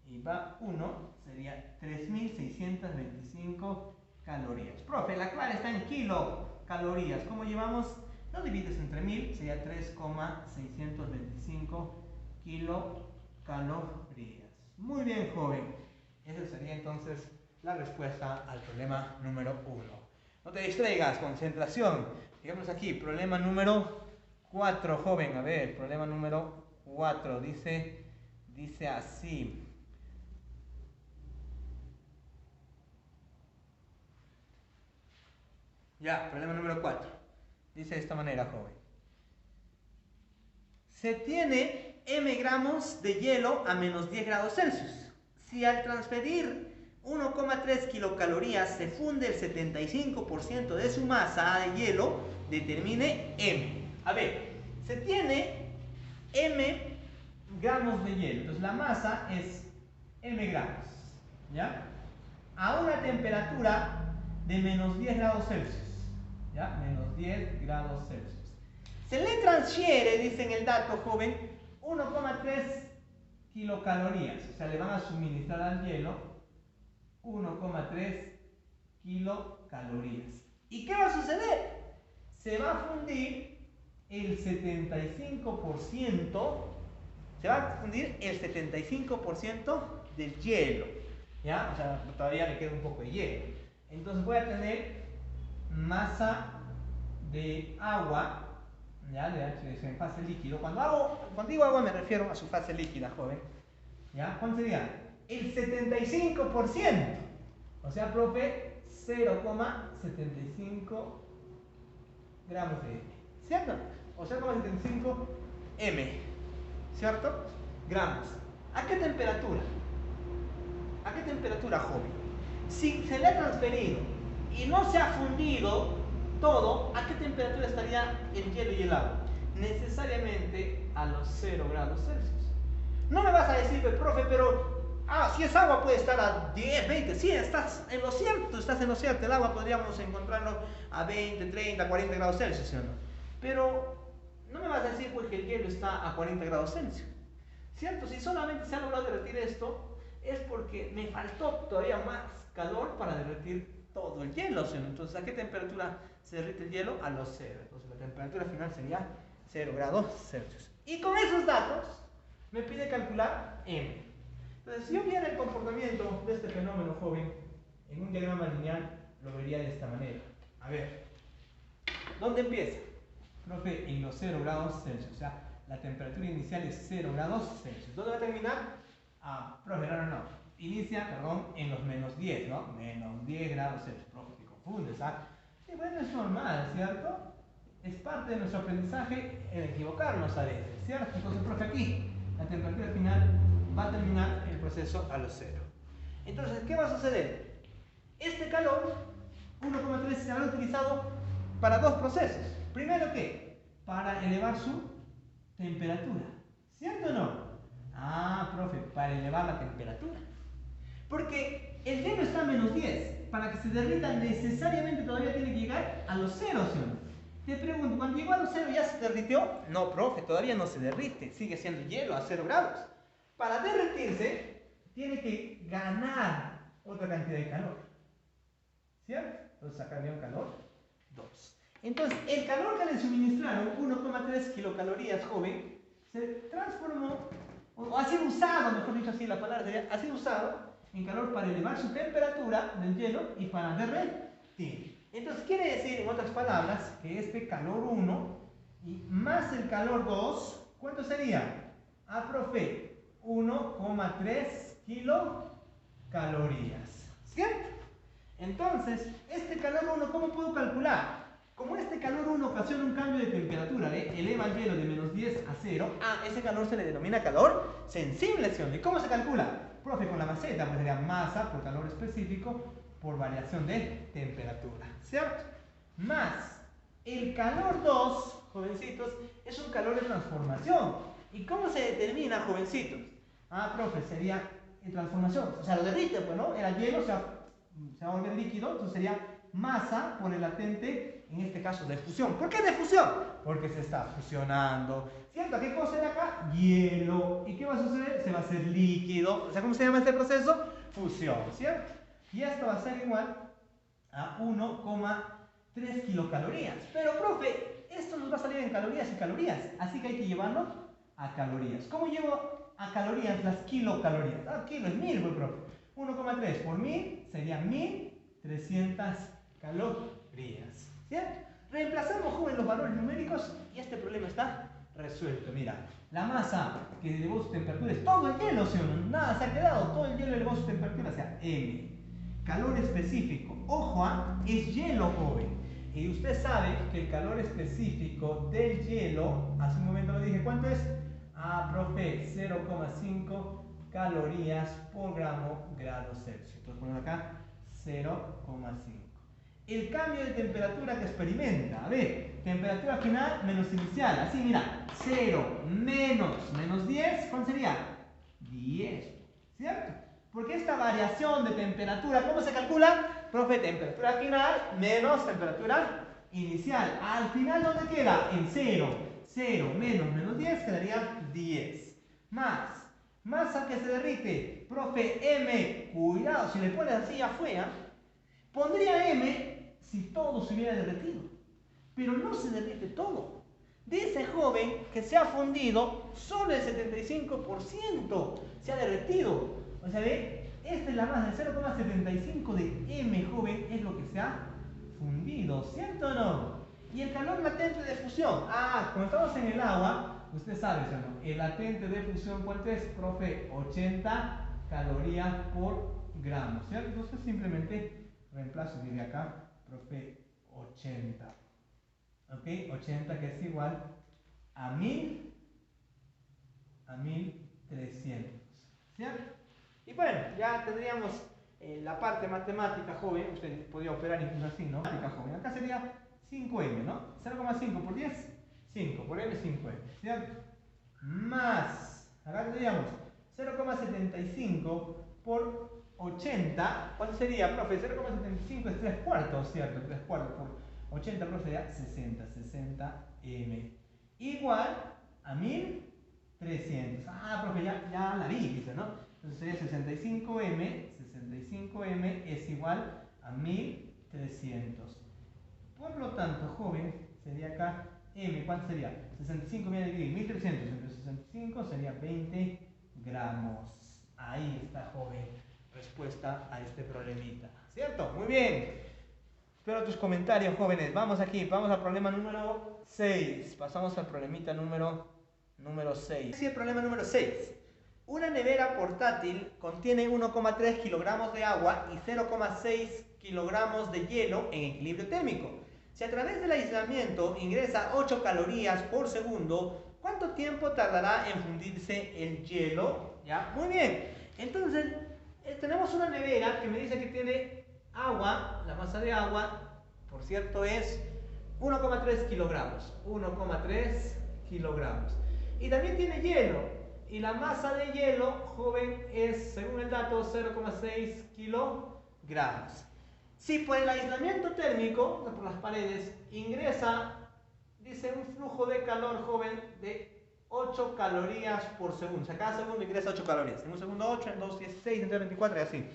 Y va 1, sería 3625 calorías. Profe, la clave está en kilocalorías. ¿Cómo llevamos? Lo divides entre 1000, sería 3,625 kilocalorías. Muy bien, joven. Esa sería entonces la respuesta al problema número 1. No te distraigas, concentración. Digamos aquí, problema número 4, joven. A ver, problema número 4. Dice así. Ya, problema número 4. Dice de esta manera, joven. Se tiene m gramos de hielo a menos 10 grados Celsius. Si al transferir 1,3 kilocalorías se funde el 75% de su masa de hielo, determine m. A ver, se tiene m gramos de hielo. Entonces la masa es m gramos. ¿Ya? A una temperatura de menos 10 grados Celsius. ¿Ya? Menos 10 grados Celsius. Se le transfiere, dice en el dato, joven, 1,3 kilocalorías. O sea, le van a suministrar al hielo 1,3 kilocalorías. ¿Y qué va a suceder? Se va a fundir el 75%, se va a fundir el 75% del hielo. ¿Ya? O sea, todavía le queda un poco de hielo. Entonces voy a tener masa de agua ¿ya? De H2 en fase líquido. Cuando digo agua me refiero a su fase líquida, joven. ¿Ya? ¿Cuánto sería? El 75%. O sea, profe, 0,75 gramos de M. ¿Cierto? O 0,75 M. ¿Cierto? Gramos. ¿A qué temperatura? ¿A qué temperatura, joven? Si se le ha transferido y no se ha fundido todo, ¿a qué temperatura estaría el hielo y el agua? Necesariamente a los 0 grados Celsius. No me vas a decir, profe, pero si es agua puede estar a 10, 20. Sí, estás en lo cierto, El agua podríamos encontrarlo a 20, 30, 40 grados Celsius, ¿sí o no? Pero no me vas a decir pues que el hielo está a 40 grados Celsius. ¿Cierto? Si solamente se ha logrado derretir esto, es porque me faltó todavía más calor para derretir todo el hielo, ¿sí? Entonces, ¿a qué temperatura se derrite el hielo? A los 0. Entonces, la temperatura final sería 0 grados Celsius. Y con esos datos, me pide calcular M. Entonces, si yo viera el comportamiento de este fenómeno, joven, en un diagrama lineal, lo vería de esta manera. A ver, ¿dónde empieza? Profe, en los 0 grados Celsius. O sea, la temperatura inicial es 0 grados Celsius. ¿Dónde va a terminar? Profe, no. Inicia, en los menos 10, ¿no? Menos 10 grados Celsius. Profe, te confundes, ¿ah? Y bueno, es normal, ¿cierto? Es parte de nuestro aprendizaje en equivocarnos a veces, ¿cierto? Entonces, profe, aquí, la temperatura final va a terminar el proceso a los 0. Entonces, ¿qué va a suceder? Este calor, 1,3, se habrá utilizado para dos procesos. Primero, ¿qué? Para elevar su temperatura. ¿Cierto o no? Profe, para elevar la temperatura. Porque el hielo está a menos 10. Para que se derrita necesariamente todavía tiene que llegar a los 0, ¿sí o no? Te pregunto, ¿cuando llegó a los 0 ya se derritió? No, profe, todavía no se derrite. Sigue siendo hielo a 0 grados. Para derretirse, tiene que ganar otra cantidad de calor. ¿Cierto? Entonces acá había un calor 2. Entonces, el calor que le suministraron, 1,3 kilocalorías, joven, se transformó, o ha sido usado, mejor dicho así la palabra sería, ha sido usado en calor para elevar su temperatura del hielo y para derretir. Entonces, quiere decir, en otras palabras, que este calor 1 y más el calor 2, ¿cuánto sería? Profe, 1,3 kilocalorías. ¿Cierto? Entonces, este calor 1, ¿cómo puedo calcular? Como este calor 1 ocasiona un cambio de temperatura, eleva el hielo de menos 10 a 0, ese calor se le denomina calor sensible, ¿sí? ¿Y cómo se calcula? Profe, con la maceta, pues sería masa por calor específico por variación de temperatura, ¿cierto? Más el calor 2, jovencitos, es un calor de transformación. ¿Y cómo se determina, jovencitos? Profe, sería en transformación, o sea, lo derrite, pues, ¿no? El hielo se va a volver líquido, entonces sería masa por el latente, en este caso de fusión. ¿Por qué de fusión? Porque se está fusionando. ¿Cierto? ¿Qué cosa era acá? Hielo. ¿Y qué va a suceder? Se va a hacer líquido. O sea, ¿cómo se llama este proceso? Fusión, ¿cierto? Y esto va a ser igual a 1,3 kilocalorías. Pero, profe, esto nos va a salir en calorías y calorías. Así que hay que llevarlo a calorías. ¿Cómo llevo a calorías las kilocalorías? Kilo es 1000, pues, profe. 1,3 por 1000 sería 1300 calorías. ¿Cierto? Reemplazamos, joven, los valores numéricos y este problema está resuelto. Mira, la masa que elevó su temperatura es todo el hielo, ¿sí o no? Nada se ha quedado, todo el hielo elevó su temperatura, o sea, M. Calor específico, ojo, es hielo, joven. Y usted sabe que el calor específico del hielo, hace un momento lo dije, ¿cuánto es? Profe, 0,5 calorías por grado Celsius. Entonces ponemos acá 0,5. El cambio de temperatura que experimenta, a ver, temperatura final menos inicial, así mira, 0 menos 10, ¿cuánto sería? 10, ¿cierto? Porque esta variación de temperatura, ¿cómo se calcula? Profe, temperatura final menos temperatura inicial. Al final, ¿dónde queda? En 0. 0 menos 10 quedaría 10. Más, masa que se derrite. Profe, M, cuidado, si le pones así afuera, pondría M si todo se hubiera derretido. Pero no se derrite todo. Dice joven que se ha fundido solo el 75%. Se ha derretido. O sea, ¿ve? Esta es la masa de 0,75 de M, joven, es lo que se ha fundido, ¿cierto o no? Y el calor latente de fusión. Como estamos en el agua, usted sabe, ¿sí o no? El latente de fusión, ¿cuánto es, profe? 80 calorías por gramo, ¿cierto? Entonces simplemente reemplazo, diría acá, profe, 80. ¿Ok? 80 que es igual a 1000 a 1300, ¿cierto? Y bueno, ya tendríamos la parte matemática, joven. Usted podría operar incluso así, ¿no? Matemática, joven. Acá sería 5m, ¿no? 0,5 por 10, 5 por m, 5m, ¿cierto? Más, acá tendríamos 0,75 por 80. ¿Cuánto sería, profe? 0,75 es 3 cuartos, ¿cierto? 3 cuartos por 80, profe, sería 60m. Igual a 1300. Profe, ya la vi, dice, ¿no? Entonces sería 65m es igual a 1300. Por lo tanto, joven, sería acá m, ¿cuánto sería? 65 viene a dividir 1300 entre 65 sería 20 gramos. Ahí está, joven, respuesta a este problemita, ¿cierto? Muy bien. Espero tus comentarios, jóvenes. Vamos aquí, vamos al problema número 6. Pasamos al problemita número 6. Sí, el problema número 6. Una nevera portátil contiene 1,3 kilogramos de agua y 0,6 kilogramos de hielo en equilibrio térmico. Si a través del aislamiento ingresa 8 calorías por segundo, ¿cuánto tiempo tardará en fundirse el hielo? ¿Ya? Muy bien. Entonces, tenemos una nevera que me dice que tiene agua, la masa de agua, por cierto, es 1,3 kilogramos. 1,3 kilogramos. Y también tiene hielo. Y la masa de hielo, joven, es, según el dato, 0,6 kilogramos. Si por el aislamiento térmico, por las paredes, ingresa, dice, un flujo de calor, joven, de 8 calorías por segundo. O sea, cada segundo ingresa 8 calorías. En un segundo 8, en 2, 16, en 3, 24 y así.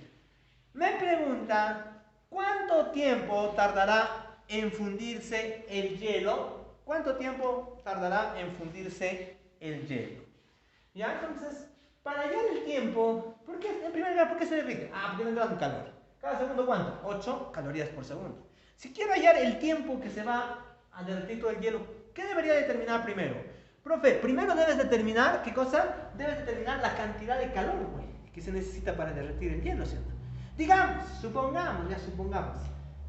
Me pregunta, ¿cuánto tiempo tardará en fundirse el hielo? ¿Cuánto tiempo tardará en fundirse el hielo? ¿Ya? Entonces, para hallar el tiempo, en primer lugar, ¿por qué se derrite? Porque no entra en calor. ¿Cada segundo cuánto? 8 calorías por segundo. Si quiero hallar el tiempo que se va a derretir todo el hielo, ¿qué debería determinar primero? Profe, primero debes determinar, ¿qué cosa? Debes determinar la cantidad de calor, güey, que se necesita para derretir el hielo, ¿cierto? Digamos, supongamos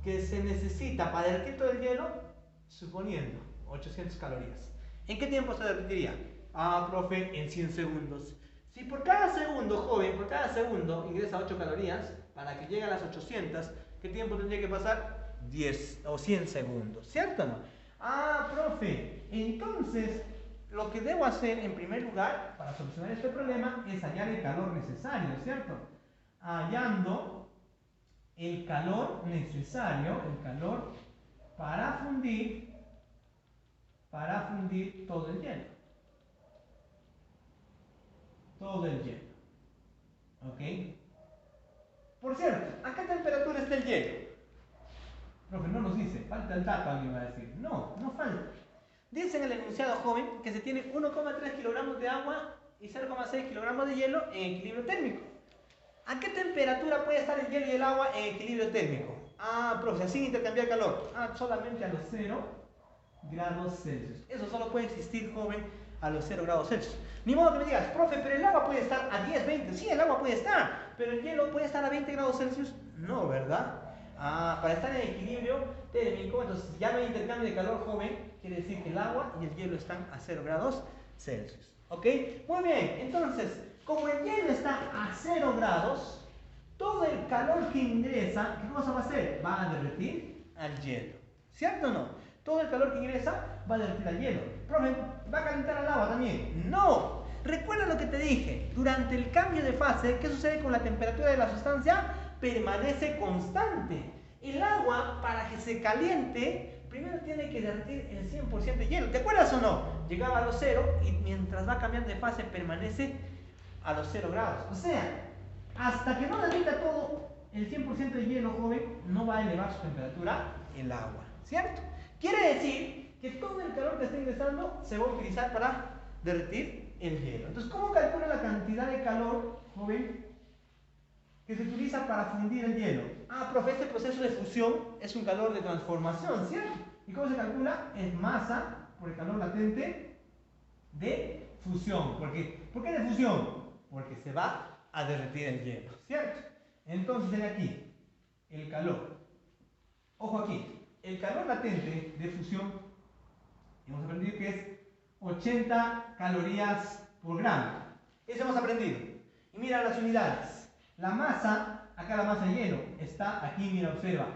que se necesita para derretir todo el hielo, suponiendo 800 calorías. ¿En qué tiempo se derretiría? Profe, en 100 segundos. Si por cada segundo, joven, por cada segundo ingresa 8 calorías, para que llegue a las 800, ¿qué tiempo tendría que pasar? 10 o 100 segundos, ¿cierto o no? Profe, entonces, lo que debo hacer en primer lugar para solucionar este problema es hallar el calor necesario, ¿cierto? Hallando el calor necesario, el calor para fundir todo el hielo. Todo el hielo. ¿Ok? Por cierto, ¿a qué temperatura está el hielo? Profe, no nos dice, falta el dato, alguien va a decir. No falta. Dice en el enunciado, joven, que se tiene 1,3 kilogramos de agua y 0,6 kilogramos de hielo en equilibrio térmico. ¿A qué temperatura puede estar el hielo y el agua en equilibrio térmico? Profe, sin intercambiar calor. Solamente a los 0 grados Celsius. Eso solo puede existir, joven, a los 0 grados Celsius. Ni modo que me digas, profe, pero el agua puede estar a 10, 20. Sí, el agua puede estar, pero el hielo puede estar a 20 grados Celsius. No, ¿verdad? Para estar en equilibrio térmico, entonces ya no hay intercambio de calor, joven, quiere decir que el agua y el hielo están a 0 grados Celsius. ¿Ok? Muy bien, entonces, como el hielo está a 0 grados, todo el calor que ingresa, ¿qué cosa va a hacer? Va a derretir al hielo. ¿Cierto o no? Todo el calor que ingresa va a derretir al hielo. Profe, ¿va a calentar el agua también? No. Recuerda lo que te dije. Durante el cambio de fase, ¿qué sucede con la temperatura de la sustancia? Permanece constante. El agua, para que se caliente, primero tiene que derretir el 100% de hielo. ¿Te acuerdas o no? Llegaba a los 0 y mientras va cambiando de fase permanece a los 0 grados. O sea, hasta que no derrita todo el 100% de hielo, joven, no va a elevar su temperatura el agua. ¿Cierto? Quiere decir que todo el calor que está ingresando se va a utilizar para derretir el hielo. Entonces, ¿cómo calcula la cantidad de calor, joven, que se utiliza para fundir el hielo? Profe, este proceso de fusión es un calor de transformación, ¿cierto? ¿Y cómo se calcula? Es masa por el calor latente de fusión. ¿Por qué de fusión? Porque se va a derretir el hielo, ¿cierto? Entonces sería aquí el calor. Ojo aquí, el calor latente de fusión, hemos aprendido que es 80 calorías por gramo. Eso hemos aprendido. Y mira las unidades. La masa, acá la masa de hielo, está aquí, mira, observa,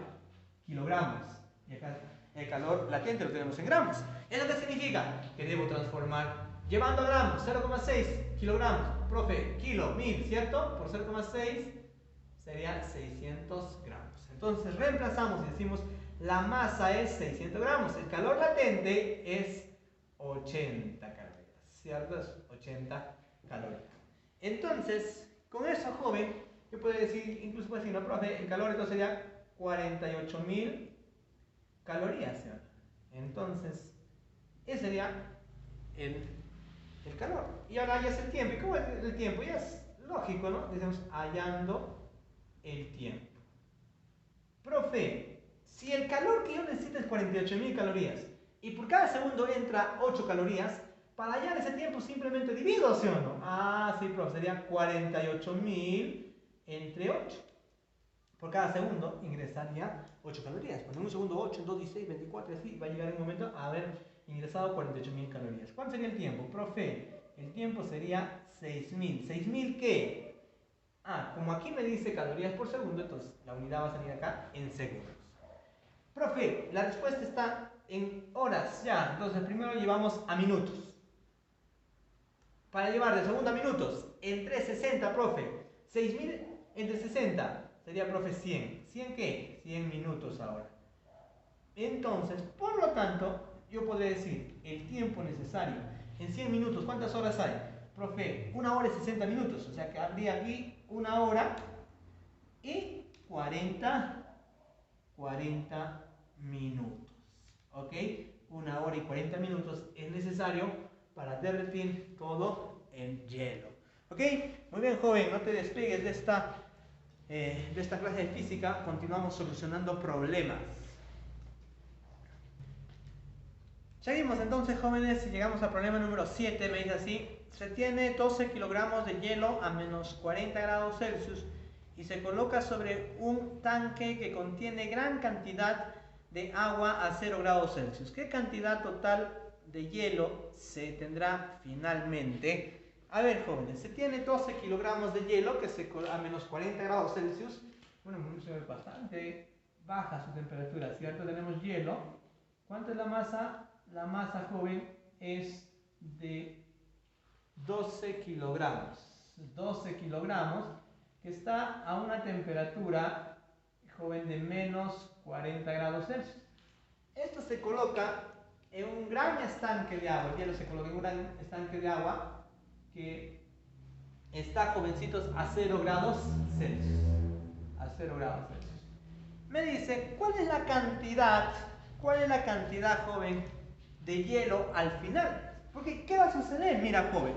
kilogramos. Y acá el calor latente lo tenemos en gramos. ¿Eso qué significa? Que debo transformar, llevando a gramos, 0,6 kilogramos. Profe, kilo, 1000, ¿cierto? Por 0,6 sería 600 gramos. Entonces reemplazamos y decimos, la masa es 600 gramos. El calor latente es 80 calorías, ¿cierto? Es 80 calorías. Entonces, con eso, joven, yo puedo decir, incluso puedo decir, no, profe, el calor entonces sería 48.000 calorías, ¿cierto? Entonces, ese sería el calor. Y ahora ya es el tiempo. ¿Y cómo es el tiempo? Ya es lógico, ¿no? Decimos, hallando el tiempo. Profe, si el calor que yo necesito es 48.000 calorías y por cada segundo entra 8 calorías, para hallar ese tiempo simplemente divido, ¿sí o no? Ah, sí, profe, sería 48.000 entre 8. Por cada segundo ingresaría 8 calorías. Pues en un segundo 8, en 2, 16, 24, así va a llegar un momento a haber ingresado 48.000 calorías. ¿Cuánto sería el tiempo? Profe, el tiempo sería 6.000. ¿6.000 qué? Ah, como aquí me dice calorías por segundo, entonces la unidad va a salir acá en segundos. Profe, la respuesta está en horas ya. Entonces primero llevamos a minutos. Para llevar de segundo a minutos, entre 60, profe. 6.000 entre 60 sería, profe, 100. ¿100 qué? 100 minutos ahora. Entonces, por lo tanto, yo podría decir el tiempo necesario en 100 minutos. ¿Cuántas horas hay? Profe, 1 hora y 60 minutos. O sea que habría aquí 1 hora y 40 minutos. ¿Ok? 1 hora y 40 minutos es necesario para derretir todo el hielo. ¿Ok? Muy bien, joven, no te despegues de esta clase de física. Continuamos solucionando problemas. Seguimos entonces, jóvenes, y llegamos al problema número 7. Me dice así: se tiene 12 kilogramos de hielo a menos 40 grados Celsius y se coloca sobre un tanque que contiene gran cantidad de agua a 0 grados Celsius. ¿Qué cantidad total de hielo se tendrá finalmente? A ver, jóvenes, se tiene 12 kilogramos de hielo que a menos 40 grados Celsius. Bueno, es bastante baja su temperatura, ¿cierto? Tenemos hielo. ¿Cuánto es la masa? La masa, joven, es de 12 kilogramos. 12 kilogramos, que está a una temperatura, joven, de menos 40 grados Celsius. Esto se coloca en un gran estanque de agua. El hielo se coloca en un gran estanque de agua que está, jovencitos, a 0 grados Celsius. A 0 grados Celsius. Me dice, ¿cuál es la cantidad, joven, de hielo al final? Porque, ¿qué va a suceder? Mira, joven,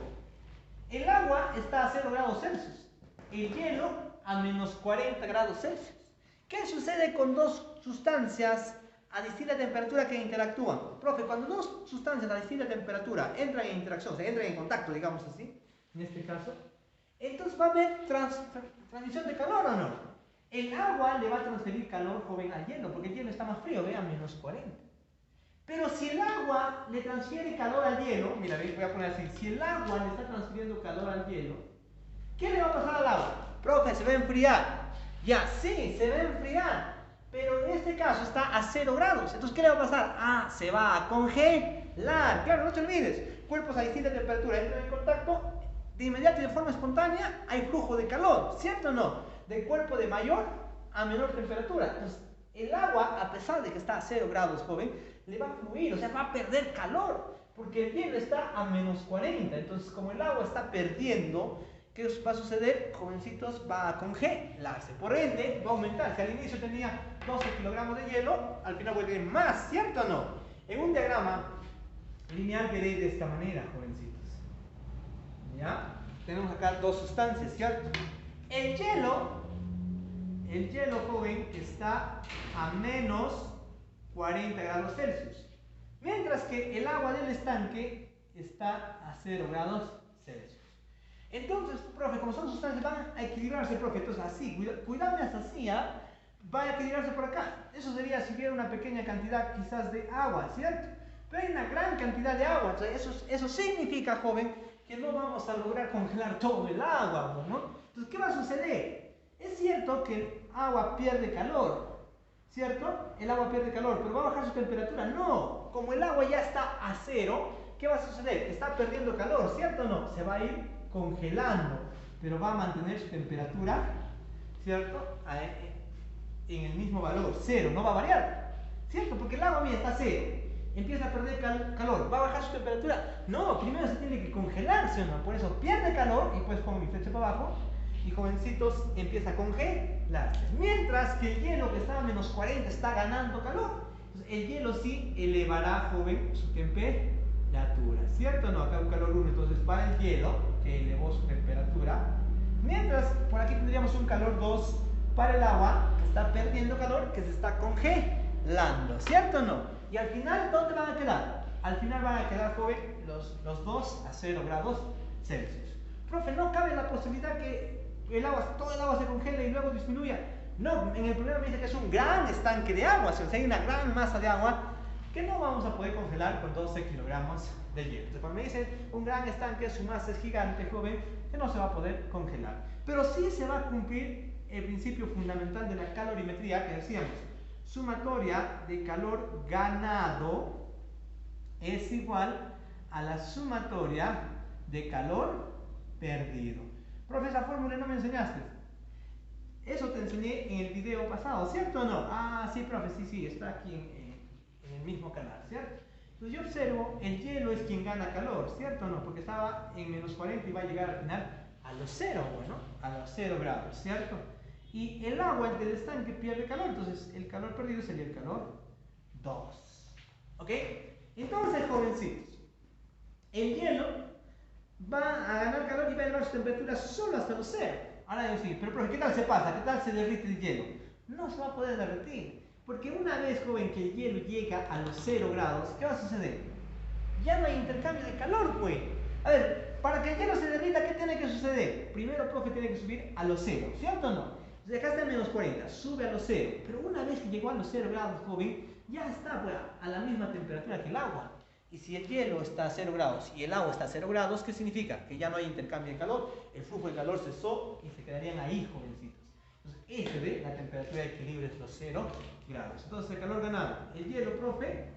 el agua está a 0 grados Celsius, el hielo a menos 40 grados Celsius. ¿Qué sucede con dos sustancias a distinta temperatura que interactúan? Profe, cuando dos sustancias a distinta temperatura entran en interacción, o sea, entran en contacto, digamos así, en este caso, entonces va a haber transmisión de calor, ¿o no? El agua le va a transferir calor, joven, al hielo, porque el hielo está más frío, ve, a menos 40. Pero si el agua le transfiere calor al hielo, mira, voy a poner así, si el agua le está transfiriendo calor al hielo, ¿qué le va a pasar al agua? Profe, se va a enfriar. Ya, sí, se va a enfriar, pero en este caso está a 0 grados. Entonces, ¿qué le va a pasar? Ah, se va a congelar. Claro, no te olvides, cuerpos a distinta temperatura entran en contacto, de inmediato y de forma espontánea hay flujo de calor, ¿cierto o no? Del cuerpo de mayor a menor temperatura. Entonces, el agua, a pesar de que está a 0 grados, joven, le va a fluir, o sea, va a perder calor, porque el hielo está a menos 40. Entonces, como el agua está perdiendo, ¿qué va a suceder? Jovencitos, va a congelarse. Por ende, va a aumentar. Si al inicio tenía 12 kilogramos de hielo, al final voy a tener más, ¿cierto o no? En un diagrama lineal veréis de esta manera, jovencitos. ¿Ya? Tenemos acá dos sustancias, ¿cierto? El hielo, joven, está a menos 40 grados Celsius. Mientras que el agua del estanque está a 0 grados Celsius. Entonces, profe, como son sustancias, van a equilibrarse, profe. Entonces, así, cuidado hasta así, ¿ah? Va a equilibrarse por acá. Eso sería si hubiera una pequeña cantidad quizás de agua, ¿cierto? Pero hay una gran cantidad de agua. Entonces, eso significa, joven, que no vamos a lograr congelar todo el agua, ¿no? Entonces, ¿qué va a suceder? Es cierto que el agua pierde calor, ¿cierto? El agua pierde calor, pero ¿va a bajar su temperatura? No. Como el agua ya está a 0, ¿qué va a suceder? Está perdiendo calor, ¿cierto o no? Se va a ir congelando, pero va a mantener su temperatura, ¿cierto? En el mismo valor, 0, no va a variar, ¿cierto? Porque el agua mía está a 0, empieza a perder calor, ¿va a bajar su temperatura? No, primero se tiene que congelar, ¿sí o no? Por eso pierde calor, y pues pongo mi flecha para abajo, y jovencitos empieza a congelarse. Mientras que el hielo que estaba a menos 40 está ganando calor. Entonces, el hielo sí elevará, joven, su temperatura, ¿cierto o no? Acá un calor 1, entonces para el hielo, que elevó su temperatura. Mientras, por aquí tendríamos un calor 2 para el agua, que está perdiendo calor, que se está congelando, ¿cierto o no? Y al final, ¿dónde van a quedar? Al final van a quedar, joven, los dos a 0 grados Celsius. Profe, ¿no cabe la posibilidad que todo el agua se congele y luego disminuya? No, en el problema me dice que es un gran estanque de agua, o sea, hay una gran masa de agua que no vamos a poder congelar con 12 kilogramos de hielo. Entonces, cuando me dicen un gran estanque, su masa es gigante, joven, que no se va a poder congelar. Pero sí se va a cumplir el principio fundamental de la calorimetría, que decíamos, sumatoria de calor ganado es igual a la sumatoria de calor perdido. Profe, esa fórmula no me enseñaste. Eso te enseñé en el video pasado, ¿cierto o no? Ah, sí, profe, sí, está aquí en el mismo canal, ¿cierto? Entonces yo observo, el hielo es quien gana calor, ¿cierto o no? Porque estaba en menos 40 y va a llegar al final a los 0, bueno, a los 0 grados, ¿cierto? Y el agua, el del estanque, pierde calor, entonces el calor perdido sería el calor 2. ¿Ok? Entonces, jovencitos, el hielo va a ganar calor y va a elevar su temperatura solo hasta los 0. Ahora yo sí, pero profe, ¿qué tal se pasa? ¿Qué tal se derrite el hielo? No se va a poder derretir, porque una vez, joven, que el hielo llega a los 0 grados, ¿qué va a suceder? Ya no hay intercambio de calor, pues. A ver, para que el hielo se derrita, ¿qué tiene que suceder? Primero, profe, tiene que subir a los 0, ¿cierto o no? Entonces acá está en menos 40, sube a los 0, pero una vez que llegó a los 0 grados, joven, ya está pues, a la misma temperatura que el agua. Y si el hielo está a 0 grados y el agua está a 0 grados, ¿qué significa? Que ya no hay intercambio de calor, el flujo de calor cesó y se quedarían ahí, jovencitos. Entonces, ese de la temperatura de equilibrio es los 0 grados. Entonces, el calor ganado, el hielo, profe,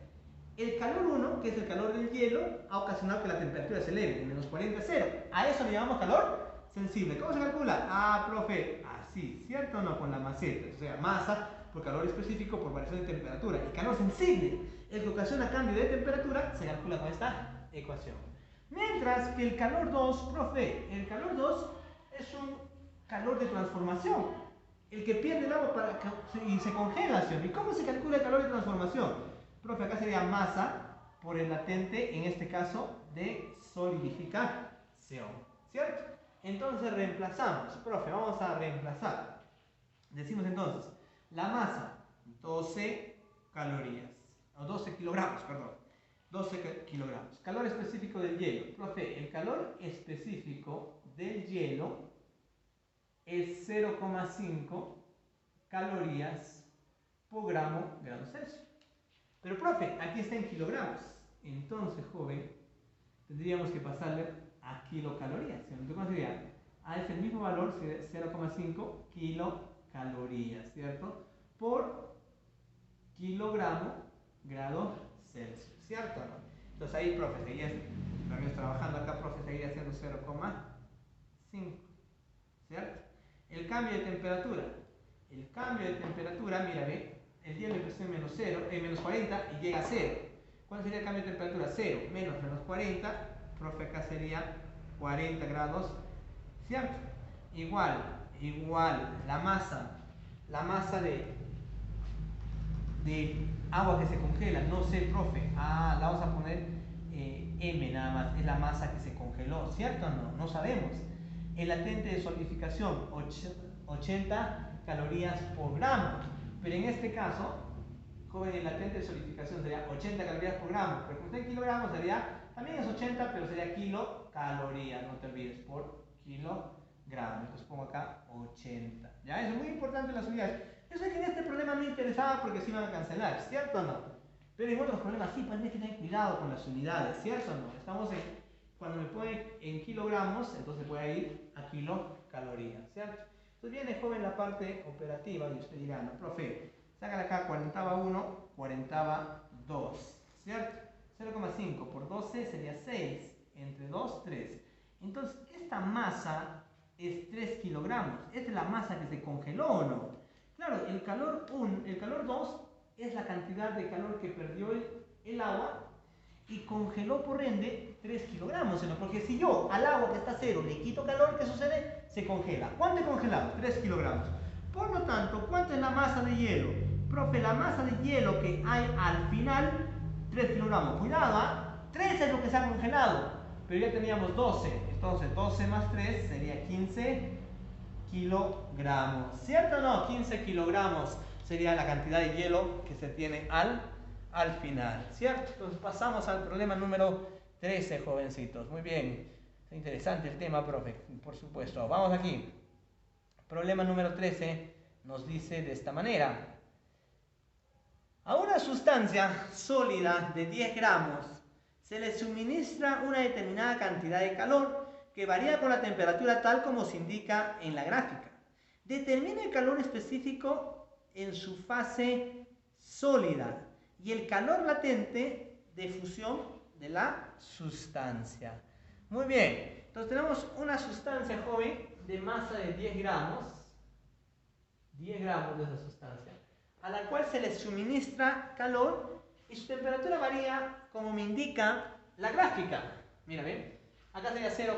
el calor 1, que es el calor del hielo, ha ocasionado que la temperatura se eleve de menos 40 a 0. A eso le llamamos calor sensible. ¿Cómo se calcula? Ah, profe, así, ¿cierto o no? Con la maseta, o sea, masa por calor específico por variación de temperatura. Y calor sensible, el que ocasiona cambio de temperatura, se calcula con esta ecuación. Mientras que el calor 2, profe, el calor 2 es un calor de transformación. El que pierde el agua y se congela, ¿sí? ¿Y cómo se calcula el calor de transformación? Profe, acá sería masa por el latente, en este caso, de solidificación, ¿cierto? Entonces reemplazamos, profe, vamos a reemplazar. Decimos entonces, la masa, 12 calorías, o 12 kilogramos, perdón, 12 kilogramos. Calor específico del hielo. Profe, el calor específico del hielo es 0,5 calorías por gramo grados Celsius. Pero, profe, aquí está en kilogramos. Entonces, joven, tendríamos que pasarle a kilocalorías. Entonces, ¿cómo sería? Es el mismo valor, 0,5 kilocalorías, ¿cierto? Por kilogramo grado Celsius, ¿cierto? Entonces ahí, profe, seguías trabajando acá, profe, seguiría siendo 0,5, ¿cierto? El cambio de temperatura. El cambio de temperatura, mira, ve, el hielo empezó en menos 40 y llega a 0. ¿Cuál sería el cambio de temperatura? 0 menos 40, profe, acá sería 40 grados, ¿cierto? Igual, la masa de agua que se congela, no sé, profe, la vamos a poner M nada más, es la masa que se congeló, ¿cierto o no? No sabemos. El latente de solidificación, 80 calorías por gramo, pero en este caso, joven, el latente de solidificación sería 80 calorías por gramo, pero como está en kilogramos sería, también es 80, pero sería kilocalorías, no te olvides, por kilogramo. Entonces pongo acá 80. ¿Ya? Eso es muy importante las unidades. Yo sé que en este problema me interesaba porque se iban a cancelar, ¿cierto o no? Pero en otros problemas sí, pues hay que tener cuidado con las unidades, ¿cierto o no? Estamos en, cuando me ponen en kilogramos, entonces voy a ir a kilocalorías, ¿cierto? Entonces viene, joven, la parte operativa y usted dirá, no, profe, sácale acá 41, 42, ¿cierto? 0,5 por 12 sería 6, entre 2, 3. Entonces, esta masa es 3 kilogramos. Esta es la masa que se congeló, ¿o no? Claro, el calor 1, el calor 2 es la cantidad de calor que perdió el agua y congeló por ende 3 kilogramos, ¿no? Porque si yo al agua que está a 0 le quito calor, ¿qué sucede? Se congela. ¿Cuánto he congelado? 3 kilogramos. Por lo tanto, ¿cuánto es la masa de hielo? Profe, la masa de hielo que hay al final, 3 kilogramos. Cuidado, ¿ah? 3 es lo que se ha congelado, pero ya teníamos 12. Entonces, 12 más 3 sería 15 kilogramos. ¿Cierto o no? 15 kilogramos sería la cantidad de hielo que se tiene al final. ¿Cierto? Entonces, pasamos al problema número 13, jovencitos. Muy bien. Es interesante el tema, profe, por supuesto. Vamos aquí. Problema número 13 nos dice de esta manera. A una sustancia sólida de 10 gramos se le suministra una determinada cantidad de calor que varía con la temperatura tal como se indica en la gráfica. Determina el calor específico en su fase sólida y el calor latente de fusión de la sustancia. Muy bien, entonces tenemos una sustancia, joven, de masa de 10 gramos de esa sustancia, a la cual se le suministra calor y su temperatura varía como me indica la gráfica. Mira, ¿ven? Acá sería 0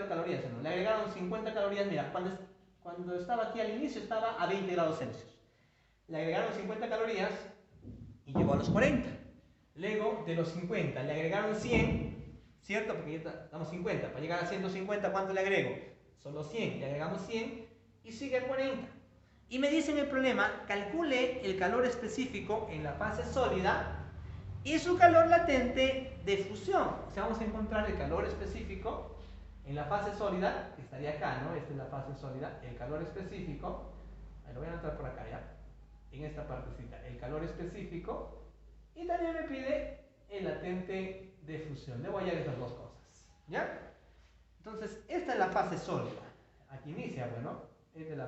calorías, ¿no? Le agregaron 50 calorías, mira, cuando estaba aquí al inicio estaba a 20 grados Celsius. Le agregaron 50 calorías y llegó a los 40. Luego de los 50 le agregaron 100, ¿cierto? Porque ya damos 50. Para llegar a 150, ¿cuánto le agrego? Solo 100. Le agregamos 100 y sigue a 40. Y me dicen el problema, calcule el calor específico en la fase sólida y su calor latente de fusión. O sea, vamos a encontrar el calor específico en la fase sólida, que estaría acá, ¿no? Esta es la fase sólida, el calor específico. Ahí lo voy a anotar por acá, ¿ya? En esta partecita, el calor específico. Y también me pide el latente de fusión. Debo hallar estas dos cosas, ¿ya? Entonces, esta es la fase sólida. Aquí inicia, bueno, esta es la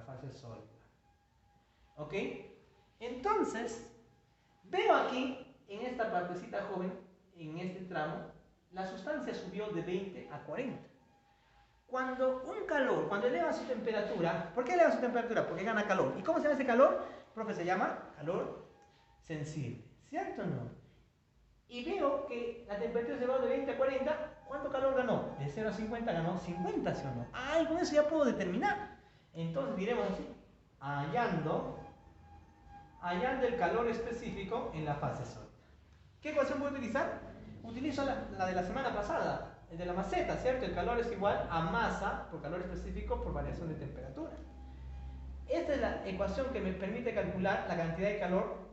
fase sólida. ¿Ok? Entonces, veo aquí, en esta partecita, joven, en este tramo, la sustancia subió de 20 a 40. Cuando eleva su temperatura, ¿por qué eleva su temperatura? Porque gana calor. ¿Y cómo se llama ese calor? Profe, se llama calor sensible, ¿cierto o no? Y veo que la temperatura se va de 20 a 40, ¿cuánto calor ganó? De 0 a 50 ganó 50, ¿sí o no? Ah, y con eso ya puedo determinar. Entonces diremos así, hallando el calor específico en la fase sólida. ¿Qué ecuación voy a utilizar? Utilizo la de la semana pasada, el de la maceta, ¿cierto? El calor es igual a masa por calor específico por variación de temperatura. Esta es la ecuación que me permite calcular la cantidad de calor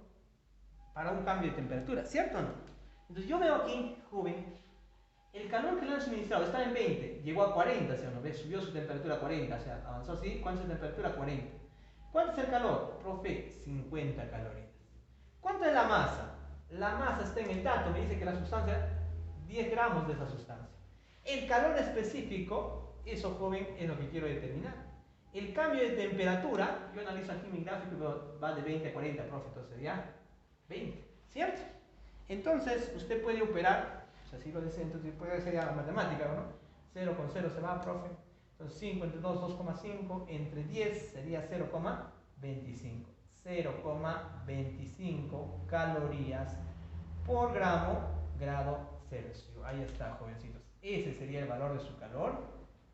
para un cambio de temperatura, ¿cierto o no? Entonces yo veo aquí, joven, el calor que le han suministrado estaba en 20, llegó a 40, ¿sí o no? ¿Ves? Subió su temperatura a 40, o sea, avanzó así. ¿Cuánto es su temperatura? 40. ¿Cuánto es el calor? Profe, 50 calorías. ¿Cuánto es la masa? La masa está en el dato, me dice que la sustancia, 10 gramos de esa sustancia. El calor específico, eso, joven, es lo que quiero determinar. El cambio de temperatura, yo analizo aquí mi gráfico, va de 20 a 40, profe, entonces sería 20, ¿cierto? Entonces, usted puede operar, o sea, si lo desea, entonces puede ser ya la matemática, ¿no? 0 con 0 se va, profe. Entonces, 5 entre 2, 2,5, entre 10 sería 0,25. 0,25 calorías por grado Celsius. Ahí está, jovencitos. Ese sería el valor de su calor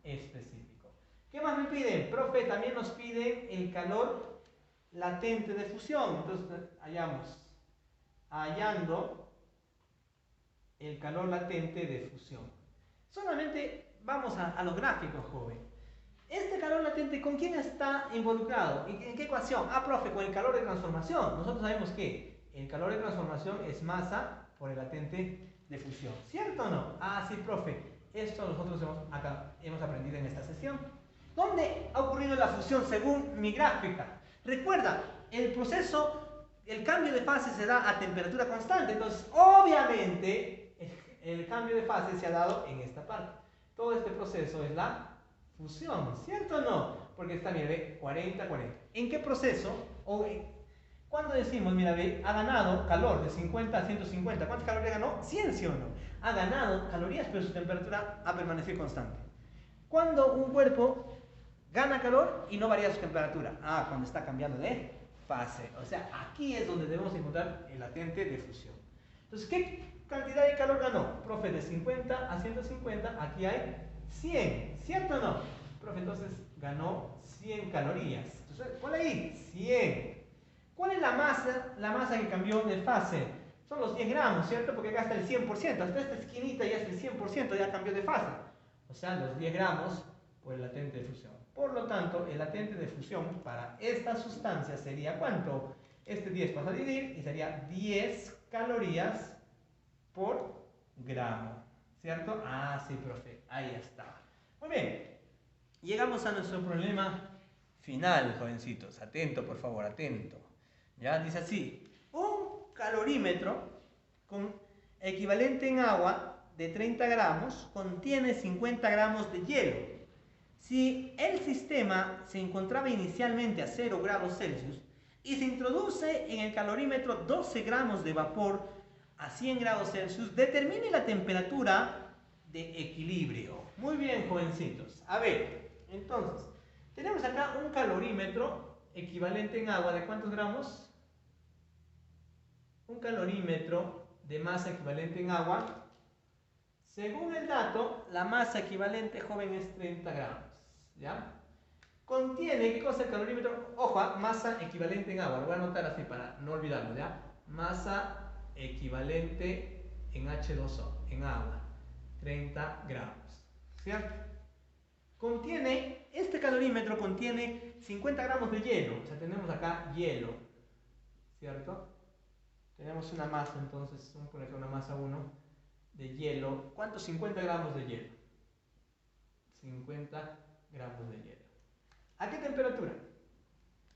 específico. ¿Qué más me piden? Profe, también nos piden el calor latente de fusión. Entonces, hallando el calor latente de fusión. Solamente vamos a los gráficos, joven. Este calor latente, ¿con quién está involucrado? ¿En qué ecuación? Ah, profe, con el calor de transformación. Nosotros sabemos que el calor de transformación es masa por el latente de fusión. ¿Cierto o no? Ah, sí, profe. Esto nosotros hemos aprendido en esta sesión. ¿Dónde ha ocurrido la fusión según mi gráfica? Recuerda, el proceso, el cambio de fase se da a temperatura constante. Entonces, obviamente, el cambio de fase se ha dado en esta parte. Todo este proceso es la fusión, ¿cierto o no? Porque está, mira, ve, 40, 40. ¿En qué proceso? Cuando decimos, mira, ve, ha ganado calor de 50 a 150, ¿cuántas calorías ganó? 100, ¿sí o no? Ha ganado calorías, pero su temperatura ha permanecido constante. Cuando un cuerpo gana calor y no varía su temperatura. Ah, cuando está cambiando de fase. O sea, aquí es donde debemos encontrar el latente de fusión. Entonces, ¿qué cantidad de calor ganó? Profe, de 50 a 150, aquí hay 100. ¿Cierto o no? Profe, entonces ganó 100 calorías. Entonces, ¿cuál ahí? 100. ¿Cuál es la masa que cambió de fase? Son los 10 gramos, ¿cierto? Porque acá está el 100%. Hasta esta esquinita ya es el 100%, ya cambió de fase. O sea, los 10 gramos por el latente de fusión. Por lo tanto, el latente de fusión para esta sustancia sería ¿cuánto? Este 10 pasa a dividir y sería 10 calorías por gramo. ¿Cierto? Ah, sí, profe. Ahí está. Muy bien. Llegamos a nuestro problema final, jovencitos. Atento, por favor, atento. Ya dice así. Un calorímetro con equivalente en agua de 30 gramos contiene 50 gramos de hielo. Si el sistema se encontraba inicialmente a 0 grados Celsius y se introduce en el calorímetro 12 gramos de vapor a 100 grados Celsius, determine la temperatura de equilibrio. Muy bien, jovencitos. A ver, entonces, tenemos acá un calorímetro equivalente en agua de ¿cuántos gramos? Un calorímetro de masa equivalente en agua. Según el dato, la masa equivalente, joven, es 30 gramos. ¿Ya? Contiene, ¿qué cosa el calorímetro? Ojo, masa equivalente en agua. Lo voy a anotar así para no olvidarlo, ¿ya? Masa equivalente en H2O, en agua. 30 gramos. ¿Cierto? Este calorímetro contiene 50 gramos de hielo. O sea, tenemos acá hielo. ¿Cierto? Tenemos una masa, entonces, vamos a poner una masa 1 de hielo. ¿Cuántos? 50 gramos de hielo. 50 gramos de hielo. ¿A qué temperatura?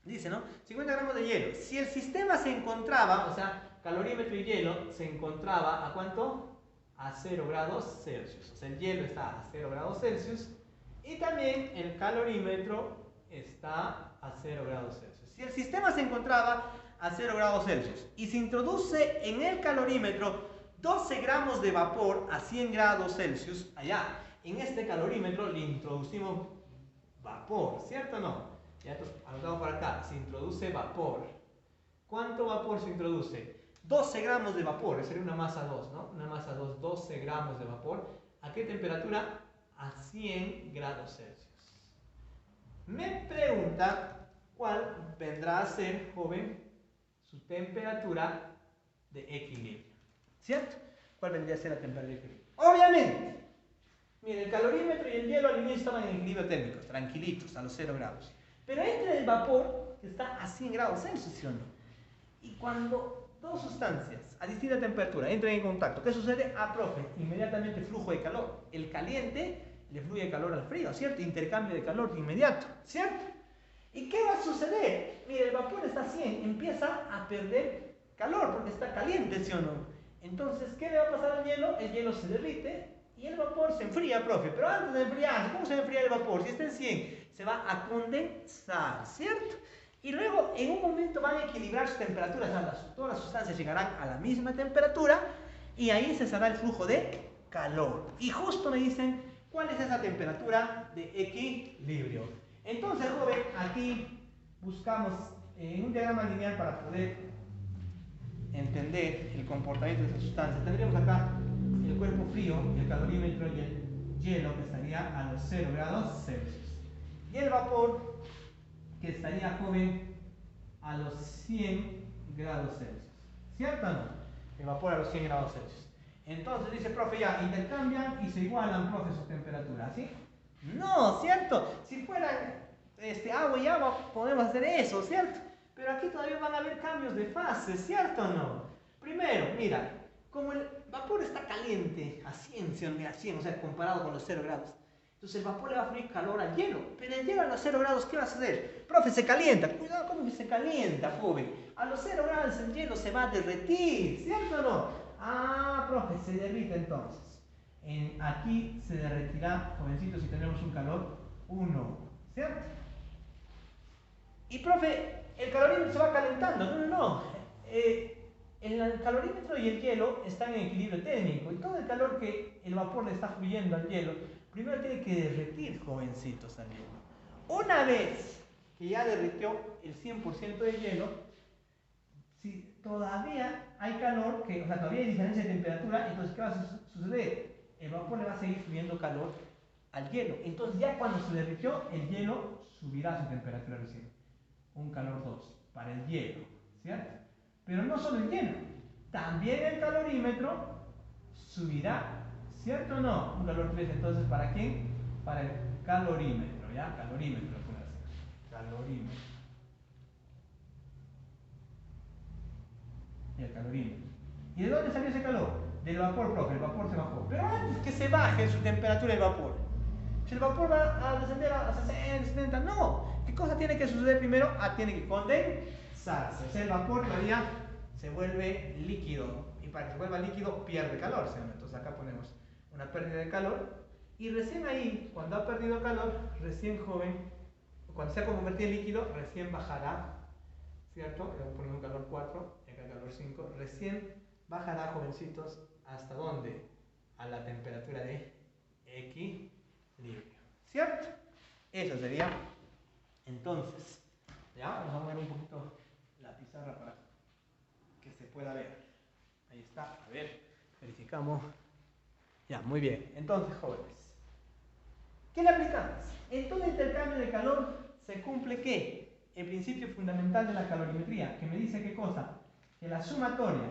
Dice, ¿no? 50 gramos de hielo. Si el sistema se encontraba, o sea, calorímetro y hielo, se encontraba, ¿a cuánto? A 0 grados Celsius. O sea, el hielo está a 0 grados Celsius y también el calorímetro está a 0 grados Celsius. Si el sistema se encontraba a 0 grados Celsius y se introduce en el calorímetro 12 gramos de vapor a 100 grados Celsius, allá, en este calorímetro le introducimos vapor, ¿cierto o no? Ya entonces, anotamos por acá, se introduce vapor. ¿Cuánto vapor se introduce? 12 gramos de vapor, esa sería una masa 2, ¿no? Una masa 2, 12 gramos de vapor. ¿A qué temperatura? A 100 grados Celsius. Me pregunta cuál vendrá a ser, joven, su temperatura de equilibrio. ¿Cierto? ¿Cuál vendría a ser la temperatura de equilibrio? Obviamente, mire, el calorímetro y el hielo al inicio estaban en equilibrio térmico, tranquilitos, a los 0 grados. Pero entra el vapor, que está a 100 grados Celsius, ¿sí o no? Y cuando dos sustancias a distinta temperatura entran en contacto, ¿qué sucede? Ah, profe, inmediatamente flujo de calor. El caliente le fluye calor al frío, ¿cierto? Intercambio de calor de inmediato, ¿cierto? ¿Y qué va a suceder? Mire, el vapor está a 100, empieza a perder calor porque está caliente, ¿sí o no? Entonces, ¿qué le va a pasar al hielo? El hielo se derrite y el vapor se enfría, profe. Pero antes de enfriarse, ¿cómo se enfría el vapor? Si está en 100, se va a condensar, ¿cierto? Y luego, en un momento van a equilibrar sus temperaturas. Todas las sustancias llegarán a la misma temperatura y ahí se hará el flujo de calor. Y justo me dicen, ¿cuál es esa temperatura de equilibrio? Entonces, joven, aquí buscamos en un diagrama lineal para poder entender el comportamiento de esa sustancia. Tendríamos acá el cuerpo frío, el calorímetro y el hielo, que estaría a los 0 grados Celsius. Y el vapor, que estaría, joven, a los 100 grados Celsius. ¿Cierto o no? El vapor a los 100 grados Celsius. Entonces dice, profe, ya intercambian y se igualan, profe, sus temperaturas, ¿sí? No, ¿cierto? Si fueran agua y agua, podemos hacer eso, ¿cierto? Pero aquí todavía van a haber cambios de fase, ¿cierto o no? Primero, mira, como el vapor está caliente a 100, a 100, o sea, comparado con los 0 grados, entonces el vapor le va a fluir calor al hielo. Pero el hielo a los 0 grados, ¿qué va a suceder? Profe, se calienta. Cuidado, ¿cómo que se calienta, joven? A los 0 grados el hielo se va a derretir, ¿cierto o no? Ah, profe, se derrite entonces. Aquí se derretirá, jovencito, si tenemos un calor 1, ¿cierto? Y profe, el calorímetro se va calentando. No. El calorímetro y el hielo están en equilibrio térmico. Y todo el calor que el vapor le está fluyendo al hielo, primero tiene que derretir, jovencitos, al hielo. Una vez que ya derritió el 100% del hielo, si todavía hay calor, o sea, todavía hay diferencia de temperatura, entonces, ¿qué va a suceder? El vapor le va a seguir fluyendo calor al hielo. Entonces, ya cuando se derritió, el hielo subirá su temperatura recién. Un calor 2 para el hielo, ¿cierto? Pero no solo el hielo, también el calorímetro subirá, ¿cierto o no? Un calor 3, entonces, ¿para quién? Para el calorímetro, ¿ya? Calorímetro lo puede hacer. Calorímetro. El calorímetro. ¿Y de dónde salió ese calor? Del vapor, profe, el vapor se bajó. Pero antes que se baje su temperatura el vapor, si el vapor va a descender a 60, 70, no. ¿Qué cosa tiene que suceder primero? Tiene que condensarse. O sea, el vapor todavía se vuelve líquido. Y para que se vuelva líquido, pierde calor. Entonces acá ponemos una pérdida de calor. Y recién ahí, cuando ha perdido calor, recién joven, cuando se ha convertido en líquido, recién bajará, ¿cierto? Le voy a poner un calor 4, y acá calor 5. Recién bajará, jovencitos, ¿hasta dónde? A la temperatura de equilibrio, ¿cierto? Eso sería. Entonces, ya vamos a mover un poquito la pizarra para que se pueda ver. Ahí está, a ver, verificamos. Ya, muy bien. Entonces, jóvenes, ¿qué le aplicamos? En todo intercambio de calor se cumple ¿qué? El principio fundamental de la calorimetría, que me dice ¿qué cosa? Que la sumatoria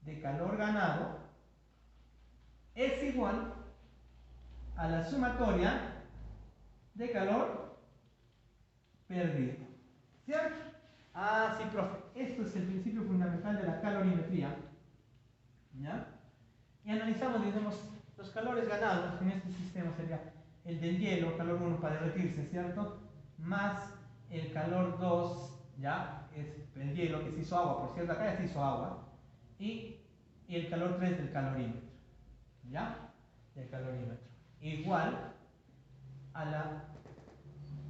de calor ganado es igual a la sumatoria de calor perdido. ¿Cierto? Sí, profe. Esto es el principio fundamental de la calorimetría. ¿Ya? Y analizamos, digamos, los calores ganados en este sistema sería el del hielo, calor 1 para derretirse, ¿cierto? Más el calor 2, ¿ya? Es el hielo que se hizo agua, por cierto, acá ya se hizo agua. Y el calor 3 del calorímetro, ¿ya? Del calorímetro. Igual a la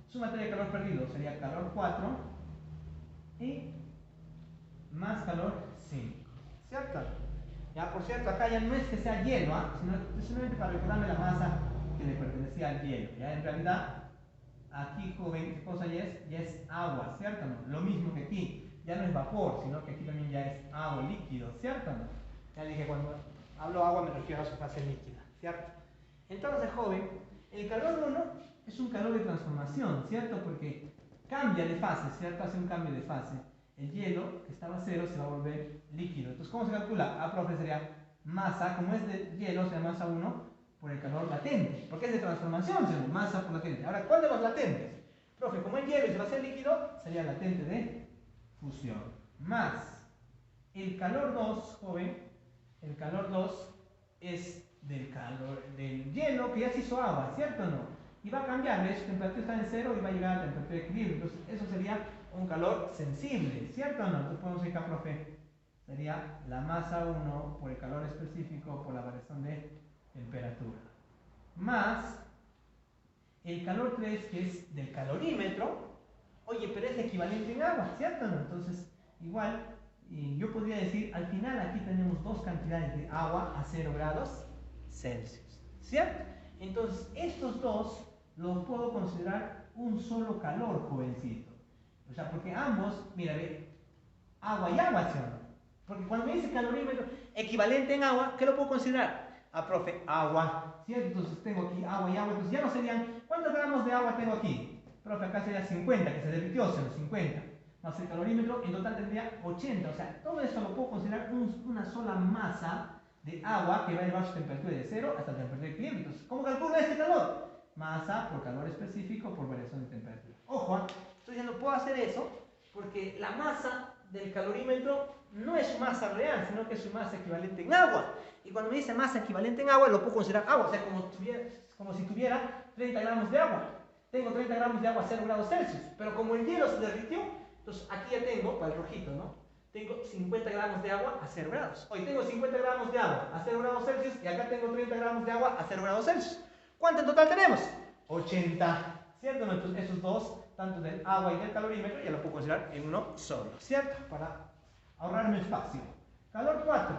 sumatoria de calor perdido, sería calor 4 y más calor 5, ¿cierto? Ya, por cierto, acá ya no es que sea hielo, sino simplemente para recordarme la masa que le pertenecía al hielo. Ya, en realidad, aquí, joven, ¿qué cosa ya es? Ya es agua, ¿cierto? ¿No? Lo mismo que aquí, ya no es vapor, sino que aquí también ya es agua, líquido, ¿cierto? ¿No? Ya dije, cuando hablo agua me refiero a su fase líquida, ¿cierto? Entonces, joven, el calor 1 es un calor de transformación, ¿cierto? Porque cambia de fase, ¿cierto? Hace un cambio de fase. El hielo, que estaba a 0, se va a volver líquido. Entonces, ¿cómo se calcula? Profe, sería masa, como es de hielo, sería masa 1 por el calor latente. Porque es de transformación, sería masa por latente. Ahora, ¿cuál de los latentes? Profe, como es hielo y se va a hacer líquido, sería latente de fusión. Más el calor 2, joven, el calor 2 es del hielo que ya se hizo agua, ¿cierto o no? Y va a cambiar, ¿ves? Su temperatura está en 0 y va a llegar a la temperatura de equilibrio. Entonces, eso sería un calor sensible, ¿cierto o no? Entonces podemos decir acá, profe, sería la masa 1 por el calor específico por la variación de temperatura. Más el calor 3, que es del calorímetro. Oye, pero es equivalente en agua, ¿cierto o no? Entonces, igual, yo podría decir, al final aquí tenemos dos cantidades de agua a 0 grados Celsius, ¿cierto? Entonces, estos dos los puedo considerar un solo calor, jovencito. O sea, porque ambos, mira, ve, agua y agua, ¿sí o no? Porque cuando me dice calorímetro equivalente en agua, ¿qué lo puedo considerar? Profe, agua, ¿cierto? Entonces tengo aquí agua y agua, entonces ya no serían, ¿cuántos gramos de agua tengo aquí? Profe, acá sería 50, que se derritió, 50. Más el calorímetro, en total tendría 80. O sea, todo eso lo puedo considerar una sola masa de agua que va a elevar su temperatura de 0 hasta la temperatura de equilibrio. Entonces, ¿cómo calculo este calor? Masa por calor específico por variación de temperatura. Ojo, estoy diciendo, puedo hacer eso Porque la masa del calorímetro no es su masa real, sino que es su masa equivalente en agua. Y cuando me dice masa equivalente en agua, lo puedo considerar agua, o sea, como si tuviera 30 gramos de agua. Tengo 30 gramos de agua a 0 grados Celsius, pero como el hielo se derritió, entonces aquí ya tengo, para el rojito, ¿no? Tengo 50 gramos de agua a 0 grados. Hoy tengo 50 gramos de agua a 0 grados Celsius y acá tengo 30 gramos de agua a 0 grados Celsius. ¿Cuánto en total tenemos? 80, ¿cierto? Entonces esos dos, tanto del agua y del calorímetro, ya lo puedo considerar en uno solo, ¿cierto? Para ahorrarme espacio. Calor 4.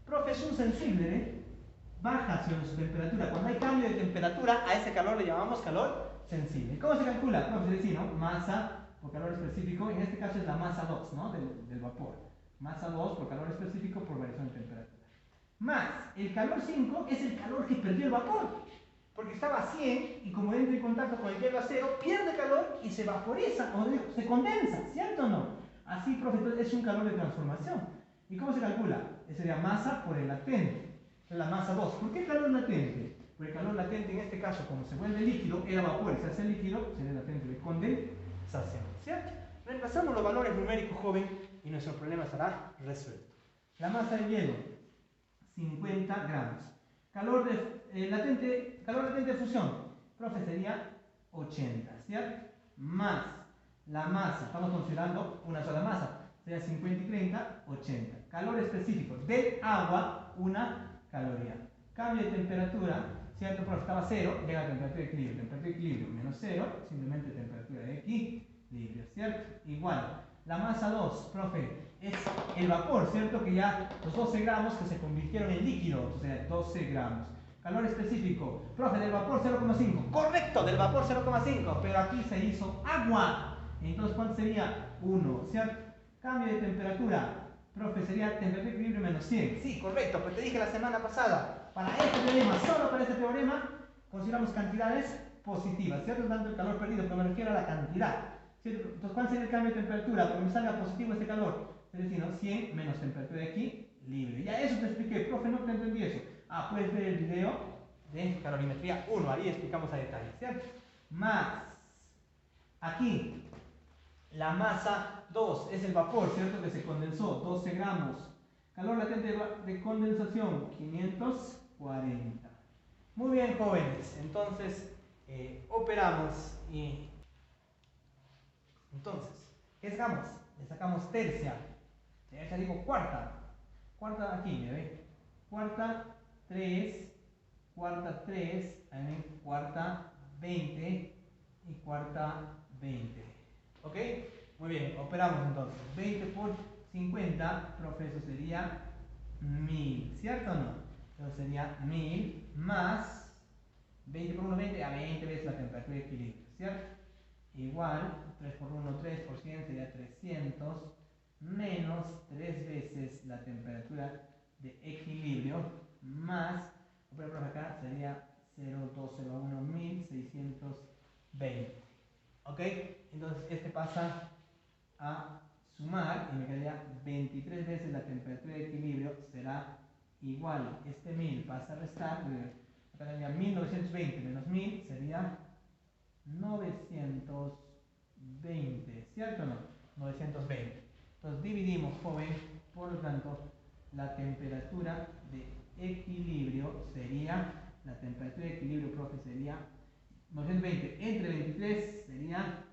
Profe, es un sensible, ¿eh? Baja hacia su temperatura. Cuando hay cambio de temperatura, a ese calor le llamamos calor sensible. ¿Cómo se calcula? Profe, se dice, ¿no? Masa por calor específico, en este caso es la masa 2, ¿no? Del vapor. Masa 2 por calor específico por variación de temperatura. Más, el calor 5 es el calor que perdió el vapor. Porque estaba a 100 y como entra en contacto con el hielo a 0, pierde calor y se vaporiza, o se condensa, ¿cierto o no? Así, profe, entonces es un calor de transformación. ¿Y cómo se calcula? Sería masa por el latente. La masa 2. ¿Por qué calor latente? Porque el calor latente en este caso, como se vuelve líquido, era vapor y se hace líquido, sería latente de condensación, ¿cierto? Reemplazamos los valores numéricos, joven, y nuestro problema estará resuelto. La masa del hielo, 50 gramos. Calor latente de fusión, profe, sería 80, ¿cierto? Más la masa, estamos considerando una sola masa, sería 50 y 30, 80. Calor específico del agua, 1 caloría. Cambio de temperatura, ¿cierto? Profe, estaba 0, llega a temperatura de equilibrio. Temperatura de equilibrio menos 0, simplemente temperatura de equilibrio, ¿cierto? Igual. La masa 2, profe, es el vapor, ¿cierto? Que ya los 12 gramos que se convirtieron en líquido, o sea, 12 gramos. Calor específico, profe, del vapor 0,5. Correcto, del vapor 0,5, pero aquí se hizo agua. Entonces, ¿cuánto sería? 1, ¿cierto? Cambio de temperatura, profe, sería temperatura de equilibrio menos 100. Sí, correcto, pues te dije la semana pasada, para este teorema, solo para este teorema, consideramos cantidades positivas, ¿cierto? Tanto el calor perdido, pero me refiero a la cantidad, ¿cierto? Entonces, ¿cuál sería el cambio de temperatura? Cuando me salga positivo este calor, es decir, ¿no? 100 menos temperatura de equilibrio. Ya eso te expliqué, profe, no te entendí eso. Ah, puedes ver el video de calorimetría 1, ahí explicamos a detalle, ¿cierto? Más, aquí, la masa 2 es el vapor, ¿cierto? Que se condensó, 12 gramos. Calor latente de condensación, 540. Muy bien, jóvenes. Entonces, operamos y... Entonces, ¿qué sacamos? Le sacamos tercia. Tercia digo cuarta. Cuarta aquí, ¿me ve? Cuarta, 3. Cuarta, 3. Cuarta, 20. Y cuarta, 20. ¿Ok? Muy bien, operamos entonces. 20 por 50, profe, eso sería 1000, ¿cierto o no? Entonces sería 1000 más 20 por 1, 20, a 20 veces la temperatura de equilibrio, ¿cierto? Igual, 3 por 1, 3 por 100 sería 300, menos 3 veces la temperatura de equilibrio, más, por acá sería 0,201, 1620. ¿Ok? Entonces este pasa a sumar y me quedaría 23 veces la temperatura de equilibrio, será igual, este 1000 pasa a restar, acá tendría 1920 menos 1000 sería 920, ¿cierto o no? 920. Entonces dividimos, joven, por lo tanto, la temperatura de equilibrio sería, la temperatura de equilibrio, profe, sería 920 entre 23 sería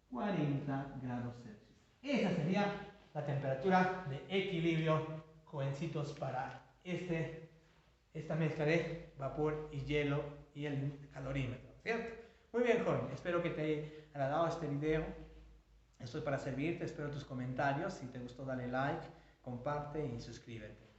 40 grados Celsius. Esa sería la temperatura de equilibrio, jovencitos, para esta mezcla de vapor y hielo y el calorímetro, ¿cierto? Muy bien, joven, espero que te haya agradado este video. Estoy para servirte, espero tus comentarios. Si te gustó, dale like, comparte y suscríbete.